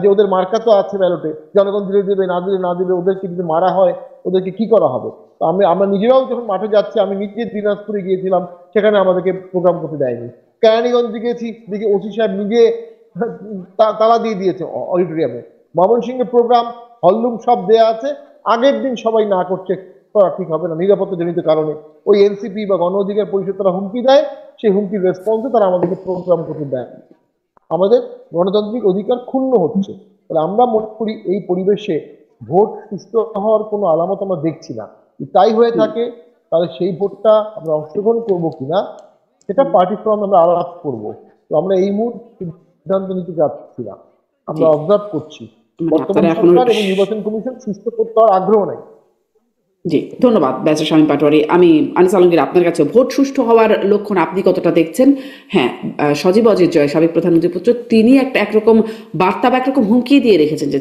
যে ওদের মার্কা তো আছে ব্যালটে, জনগণ দিলে দেবে, না দিলে ওদেরকে যদি মারা হয় ওদেরকে কি করা হবে। তো আমরা নিজেরাও যখন মাঠে যাচ্ছি, আমি নিজে দিনাজপুরে গিয়েছিলাম, সেখানে আমাদেরকে প্রোগ্রাম করতে দেয়নি। কেরানীগঞ্জে গিয়েছি, দেখি ওসি সাহেব নিজে তালা দিয়ে দিয়েছে অডিটোরিয়ামে। ময়মনসিংহের প্রোগ্রাম হলরুম সব দেয়া আছে, আগের দিন সবাই না করছে, ঠিক হবে না নিরাপত্তা জনিত কারণে। ওই এনসিপি বা গণ অধিকার পরিষদ তারা হুমকি দেয়, সেই হুমকির রেসপন্সে তারা আমাদেরকে প্রোগ্রাম করতে দেয়। আমাদের গণতান্ত্রিক অধিকার ক্ষুণ্ণ হচ্ছে। তাহলে আমরা মনে করি এই পরিবেশে ভোট সুষ্ঠু হওয়ার কোনো আলামত আমরা দেখছি না। তাই হয়ে থাকে তাহলে সেই ভোটটা আমরা অংশগ্রহণ করবো কিনা সেটা পার্টি ফ্রম আমরা আলাপ করবো। তো আমরা এই মুহূর্তে সিদ্ধান্ত নিতে যাচ্ছি না, আমরা জি, অবজার্ভ করছি। মানে বর্তমান আপনারা এখনো সরকার এবং নির্বাচন কমিশন সুস্থ করতে হওয়ার আগ্রহ নাই। জি, ধন্যবাদ ব্যারিস্টার শামীম পাটোয়ারি। আমি আনিস আলমগীর, আপনার কাছে ভোট সুষ্ঠু হওয়ার লক্ষণ আপনি কতটা দেখছেন? হ্যাঁ, সজীব অজিত জয় সাবেক প্রধানমন্ত্রীর পুত্র, তিনি একটা একরকম বার্তা বা একরকম হুমকি দিয়ে রেখেছেন যে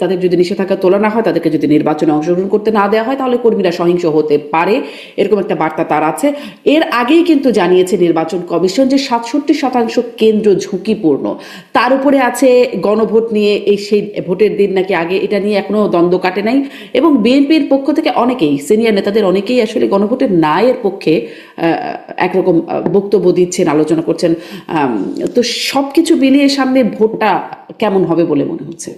তাদের যদি নিষেধাজ্ঞা তোলা না হয়, তাদেরকে যদি নির্বাচনে অংশগ্রহণ করতে না দেওয়া হয়, তাহলে কর্মীরা সহিংস হতে পারে, এরকম একটা বার্তা তার আছে। এর আগেই কিন্তু জানিয়েছে নির্বাচন কমিশন যে 67% কেন্দ্র ঝুঁকিপূর্ণ। তার উপরে আছে গণভোট নিয়ে, সেই ভোটের দিন নাকি আগে, এটা নিয়ে এখনো দ্বন্দ্ব কাটে নাই। এবং বিএনপির পক্ষ থেকে অনেকেই, সিনিয়র নেতাদের অনেকেই আসলে গণভোটের নায়ের পক্ষে একরকম বক্তব্য দিচ্ছেন, আলোচনা করছেন। তো সবকিছু মিলিয়ে সামনে ভোটটা কেমন হবে বলে মনে হচ্ছে?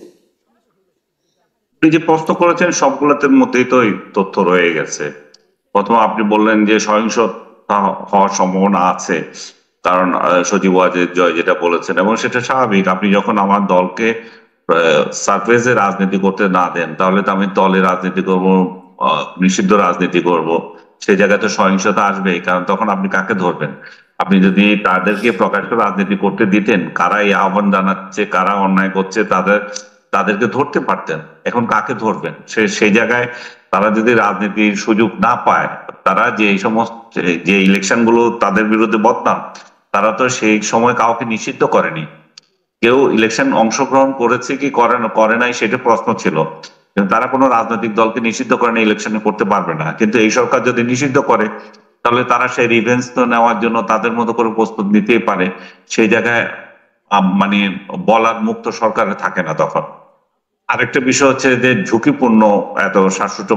আপনি যে প্রশ্ন করেছেন সবগুলোতে মধ্যেই তো এই তথ্য রয়ে গেছে। প্রথমে আপনি বললেন যে সহিংসতা হওয়ার সম্ভাবনা আছে, কারণ সজীব ওয়াজেদ জয় যেটা বলেছেন, এবং সেটা স্বাভাবিক। আপনি যখন আমার দলকে সারফেসে রাজনীতি করতে না দেন, তাহলে তো আমি দলে রাজনীতি করব, নিষিদ্ধ রাজনীতি করব, সেই জায়গায় তো সহিংসতা আসবেই। কারণ তখন আপনি কাকে ধরবেন? আপনি যদি তাদেরকে প্রকাশ্য রাজনীতি করতে দিতেন, কারা এই আহ্বান জানাচ্ছে, কারা অন্যায় করছে, তাদেরকে ধরতে পারতেন। এখন কাকে ধরবেন? সেই জায়গায় তারা যদি রাজনীতির সুযোগ না পায়, তারা যে এই সমস্ত যে ইলেকশন গুলো তাদের বিরুদ্ধে বদনাম, তারা তো সেই সময় কাউকে নিষিদ্ধ করেনি। কেউ ইলেকশন অংশগ্রহণ করেছে কি করে নাই সেটা প্রশ্ন ছিল, কিন্তু তারা কোনো রাজনৈতিক দলকে নিষিদ্ধ করেনি ইলেকশনে করতে পারবে না। কিন্তু এই সরকার যদি নিষিদ্ধ করে, তাহলে তারা সেই রিভেঞ্জ তো নেওয়ার জন্য তাদের মতো করে প্রস্তুত নিতেই পারে। সেই জায়গায় মানে বলার মুক্ত সরকারে থাকে না তখন। আরেকটা বিষয় হচ্ছে যে ঝুঁকিপূর্ণ, এত শাশ্বত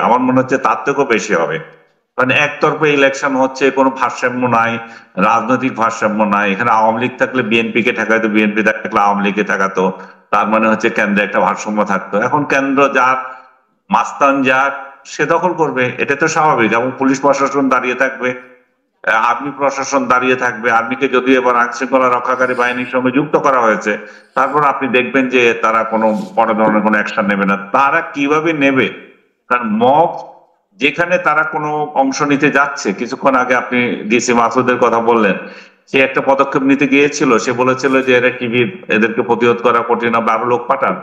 আমার মনে হচ্ছে তার থেকেও বেশি হবে। কারণ একতরফা ইলেকশন হচ্ছে, কোনো ভারসাম্য নাই, রাজনৈতিক ভারসাম্য নাই। এখানে আওয়ামী লীগ থাকলে বিএনপি কে ঠেকাইতো, বিএনপি থাকলে আওয়ামী লীগকে ঠেকাতো। তার মানে হচ্ছে কেন্দ্রে একটা ভারসাম্য থাকতো। এখন কেন্দ্র যার, মাস্তান যার, সে দখল করবে, এটা তো স্বাভাবিক। এবং পুলিশ প্রশাসন দাঁড়িয়ে থাকবে, আর্মি প্রশাসন দাঁড়িয়ে থাকবে। আর্মিকে যদিও এবার আইন শৃঙ্খলা রক্ষাকারী বাহিনীর সঙ্গে যুক্ত করা হয়েছে, তারপর আপনি দেখবেন যে তারা কোনো বড় ধরনের কোনো অ্যাকশন নেবে না। তারা কিভাবে নেবে? কারণ মব যেখানে তারা কোনো অংশ নিতে যাচ্ছে, কিছুক্ষণ আগে আপনি ডিসি মাসুদের কথা বললেন, সে একটা পদক্ষেপ নিতে গিয়েছিল, সে বলেছিল যে এরা টিভি, এদেরকে প্রতিরোধ করা কঠিন হবে, আরো লোক পাঠান।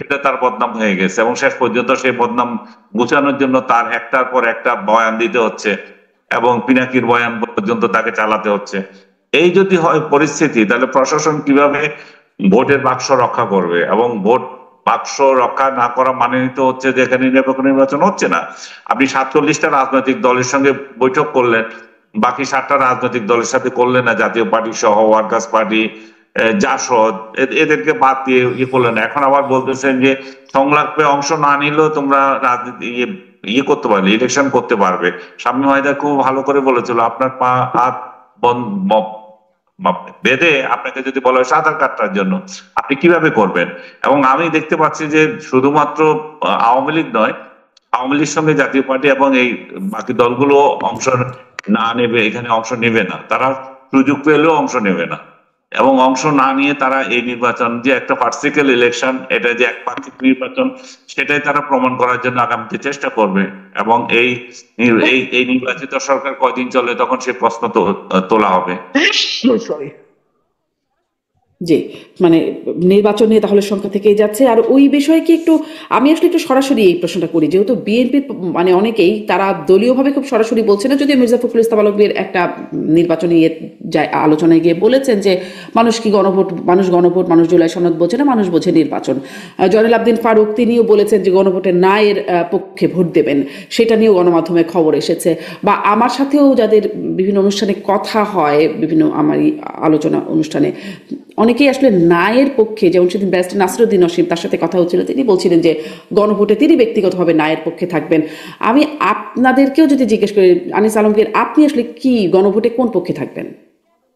এটা তার বদনাম হয়ে গেছে, এবং শেষ পর্যন্ত সেই বদনাম গুছানোর জন্য তার একটার পর একটা বয়ান দিতে হচ্ছে, এবং পিনাকির বয়ান পর্যন্ত তাকে চালাতে হচ্ছে। এই যদি হয় পরিস্থিতি, তাহলে প্রশাসন কিভাবে ভোটের বাক্স রক্ষা করবে? এবং ভোট বাক্স রক্ষা না করা মানে তো হচ্ছে যে এখানে নিরপেক্ষ নির্বাচন হচ্ছে না। আপনি 47টা রাজনৈতিক দলের সঙ্গে বৈঠক করলেন, বাকি 7টা রাজনৈতিক দলের সাথে করলেন না, জাতীয় পার্টি সহ, ওয়ার্কার্স পার্টি, জাসদ, এদেরকে বাদ দিয়ে করলেন। এখন আবার বলতেছেন যে সংলাপে অংশ না নিলেও তোমরা রাজনীতি করতে পারবে, ইলেকশন করতে পারবে। শামীম হায়দার খুব ভালো করে বলেছিল, আপনার পা হাত বেঁধে আপনাকে যদি বলা হয় সাঁতার কাটার জন্য, আপনি কিভাবে করবেন? এবং আমি দেখতে পাচ্ছি যে শুধুমাত্র আওয়ামী লীগ নয়, আওয়ামী লীগের সঙ্গে জাতীয় পার্টি এবং এই বাকি দলগুলো অংশ না নেবে, এখানে অংশ নেবে না। তারা সুযোগ পেলেও অংশ নেবে না, এবং অংশ না নিয়ে তারা এই নির্বাচন যে একটা পার্টিকুলার ইলেকশন, এটা যে একপাক্ষিক নির্বাচন, সেটাই তারা প্রমাণ করার জন্য আগামীতে চেষ্টা করবে। এবং এই নির্বাচিত সরকার কয়দিন চলে, তখন সে প্রশ্ন তোলা হবে। জি, মানে নির্বাচন নিয়ে তাহলে সংখ্যা থেকেই যাচ্ছে। আর ওই বিষয়ে কি একটু, আমি আসলে একটু সরাসরি এই প্রশ্নটা করি, যেহেতু বিএনপির মানে অনেকেই তারা দলীয়ভাবে খুব সরাসরি বলছে না, যদিও মির্জা ফখরুল ইসলাম আলমগীর একটা নির্বাচনী আলোচনায় গিয়ে বলেছেন যে মানুষ মানুষ জুলাই সনদ বোঝে না, মানুষ বোঝে নির্বাচন। জয়নুল আবদিন ফারুক তিনিও বলেছেন যে গণভোটের না এর পক্ষে ভোট দেবেন, সেটা নিয়েও গণমাধ্যমে খবর এসেছে। বা আমার সাথেও যাদের বিভিন্ন অনুষ্ঠানে কথা হয়, বিভিন্ন আমার আলোচনা অনুষ্ঠানে, অনেকেই আসলে নায়ের পক্ষে, যেমন সেদিন ব্যারিস্টার নাসিরউদ্দিন নসীম, তার সাথে কথা হচ্ছিল, তিনি বলছিলেন যে গণভোটে তিনি ব্যক্তিগতভাবে নায়ের পক্ষে থাকবেন। আমি আপনাদেরকেও যদি জিজ্ঞেস করি, আনিস আলমগীর, আপনি আসলে কি গণভোটে কোন পক্ষে থাকবেন?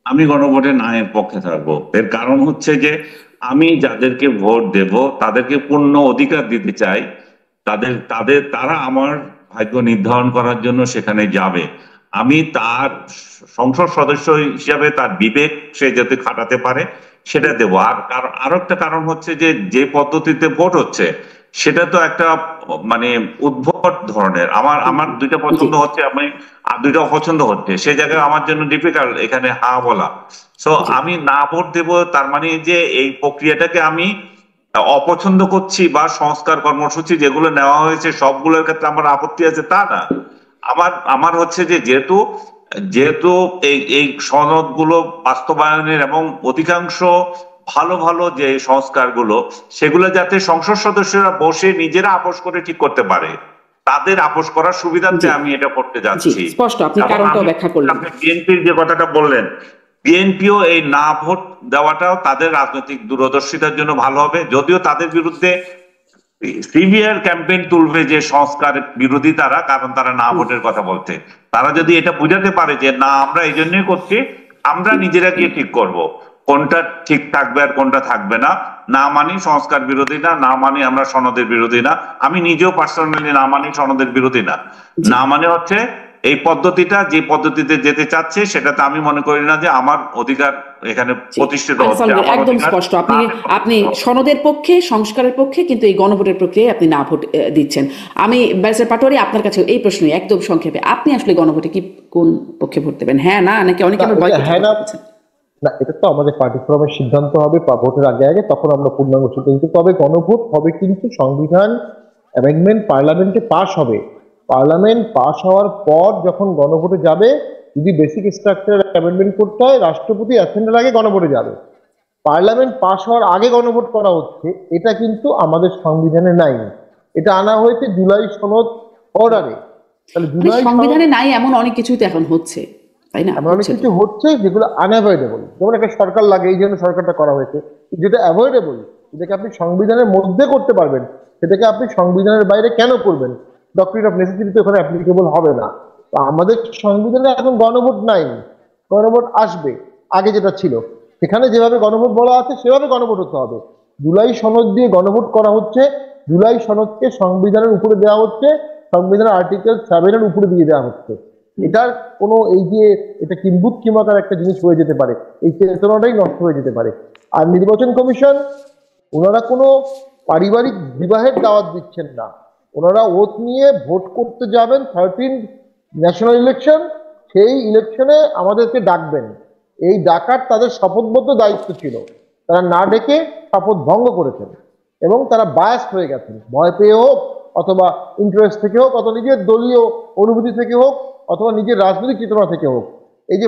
আমি গণভোটে নায়ের পক্ষে থাকবো। এর কারণ হচ্ছে যে আমি যাদেরকে ভোট দেব তাদেরকে পূর্ণ অধিকার দিতে চাই। তারা আমার ভাগ্য নির্ধারণ করার জন্য সেখানে যাবে। আমি তার সংসদ সদস্য হিসাবে তার বিবেক সে যাতে খাটাতে পারে সেটা দেবো। আর আরো একটা কারণ হচ্ছে যে পদ্ধতিতে ভোট হচ্ছে, সেটা তো একটা মানে উদ্ভট ধরনের। আমার আমার দুইটা পছন্দ হচ্ছে, আমি আর দুইটা অপছন্দ হচ্ছে, সেই জায়গায় আমার জন্য ডিফিকাল্ট এখানে হা বলা। সো জি আমি না ভোট দেব তার মানে যে এই প্রক্রিয়াটাকে আমি অপছন্দ করছি, বা সংস্কার কর্মসূচি যেগুলো নেওয়া হয়েছে সবগুলোর ক্ষেত্রে আমার আপত্তি আছে তা না। আমার আমার হচ্ছে যে যেহেতু যেহেতু এই এই সনদগুলো বাস্তবায়নের এবং অধিকাংশ ভালো ভালো যে সংস্কারগুলো সেগুলো যাতে সংসদ সদস্যরা বসে নিজেরা আপোষ করে ঠিক করতে পারে, তাদের আপোষ করার সুবিধার্থে জি আমি এটা করতে জি যাচ্ছি। স্পষ্ট, আপনি এবং কারণটাও আমি ব্যাখ্যা করলেন। আপনি বিএনপির যে কথাটা বললেন, বিএনপিও এই না ভোট দেওয়াটাও তাদের রাজনৈতিক দূরদর্শিতার জন্য ভালো হবে, যদিও তাদের বিরুদ্ধে সিভিয়ার ক্যাম্পেইন তুলবে যে সংস্কার বিরোধী তারা, কারণ তারা না ভোটের কথা বলতে। তারা যদি এটা বুঝাতে পারে যে না আমরা এই জন্যই করছি, আমরা নিজেরা গিয়ে ঠিক করব কোনটা ঠিক থাকবে আর কোনটা থাকবে না, না মানি সংস্কার বিরোধী না, না মানি আমরা সনদের বিরোধী না, আমি নিজেও পার্সোনালি না মানি সনদের বিরোধী না, জি না মানে হচ্ছে এই পদ্ধতিটা যে পদ্ধতিতে যেতে চাচ্ছে সেটাতে আমি মনে করি না যে আমার অধিকার এখানে জি প্রতিষ্ঠিত আনিস হচ্ছে। আলমগীর আমার একদম অধিকার স্পষ্ট, আপনি তাদের আপনি প্রতিষ্ঠিত হচ্ছে। সনদের পক্ষে, সংস্কারের পক্ষে, কিন্তু এই গণভোটের প্রক্রিয়ায় আপনি না ভোট দিচ্ছেন। আমি ব্যারিস্টার পাটোয়ারি আপনার কাছে এই প্রশ্নই একদম সংক্ষেপে, আপনি আসলে গণভোটে কি কোন পক্ষে ভোট দেবেন, হ্যাঁ না নাকি অনেকে না আবার এটা বয়কটের হ্যাঁ কথা না, বলছেন? না এটা তো আমাদের পার্টি ফোরামের সিদ্ধান্ত হবে ভোটের আগে আগে, তখন আমরা পূর্ণাঙ্গ সিদ্ধান্ত। তবে গণভোট হবে কিন্তু সংবিধান অ্যামেন্ডমেন্ট পার্লামেন্টে পাস হবে। পার্লামেন্ট পাস হওয়ার পর যখন গণভোটে যাবে, যদি বেসিক স্ট্রাকচার অ্যামেন্ডমেন্ট করতে হয়, রাষ্ট্রপতি অ্যাসেন্ডের আগে গণভোটে যাবে। পার্লামেন্ট পাস হওয়ার আগে গণভোট করা হচ্ছে, এটা কিন্তু আমাদের সংবিধানে নাই। এটা আনা হয়েছে জুলাই সনদ অর্ডারে। তাহলে মানে জুলাই সনদ সংবিধানে নাই এমন অনেক কিছুই তো এখন হচ্ছে, তাই না? এমন অনেক হচ্ছে তো। কিছু হচ্ছে যেগুলো আনঅ্যাভয়েডেবল, যেমন একটা সরকার লাগে এই জন্য সরকারটা করা হয়েছে। যেটা অ্যাভয়েডেবল, যেটাকে আপনি সংবিধানের মধ্যে করতে পারবেন, সেটাকে আপনি সংবিধানের বাইরে কেন করবেন? ডক্ট্রিন অফ নেসেসিটি তো ওখানে অ্যাপ্লিকেবল হবে না। তো আমাদের সংবিধানে এখন গণভোট নাই, গণভোট আসবে। আগে যেটা ছিল সেখানে যেভাবে গণভোট বলা আছে সেভাবে গণভোট হতে হবে। জুলাই সনদ দিয়ে গণভোট করা হচ্ছে, জুলাই সনদকে সংবিধানের উপরে দেওয়া হচ্ছে, সংবিধানের আর্টিকেল 7 এর উপরে দিয়ে দেওয়া হচ্ছে। এটার কোনো এই যে এটা কিম্ভূত কিমাকার একটা জিনিস হয়ে যেতে পারে, এই চেতনাটাই নষ্ট হয়ে যেতে পারে। আর নির্বাচন কমিশন, ওনারা কোনো পারিবারিক বিবাহের দাওয়াত দিচ্ছেন না। ওনারা ওত নিয়ে ভোট করতে যাবেন 13 ন্যাশনাল ইলেকশন, সেই ইলেকশনে আমাদেরকে ডাকবেন। এই ডাকার তাদের শপথবদ্ধ দায়িত্ব ছিল। তারা না ডেকে শপথ ভঙ্গ করেছেন এবং তারা বায়াস্ট হয়ে গেছেন, ভয় পেয়ে হোক অথবা ইন্টারেস্ট থেকে হোক অথবা নিজের দলীয় অনুভূতি থেকে হোক অথবা নিজের রাজনৈতিক চেতনা থেকে হোক। এই যে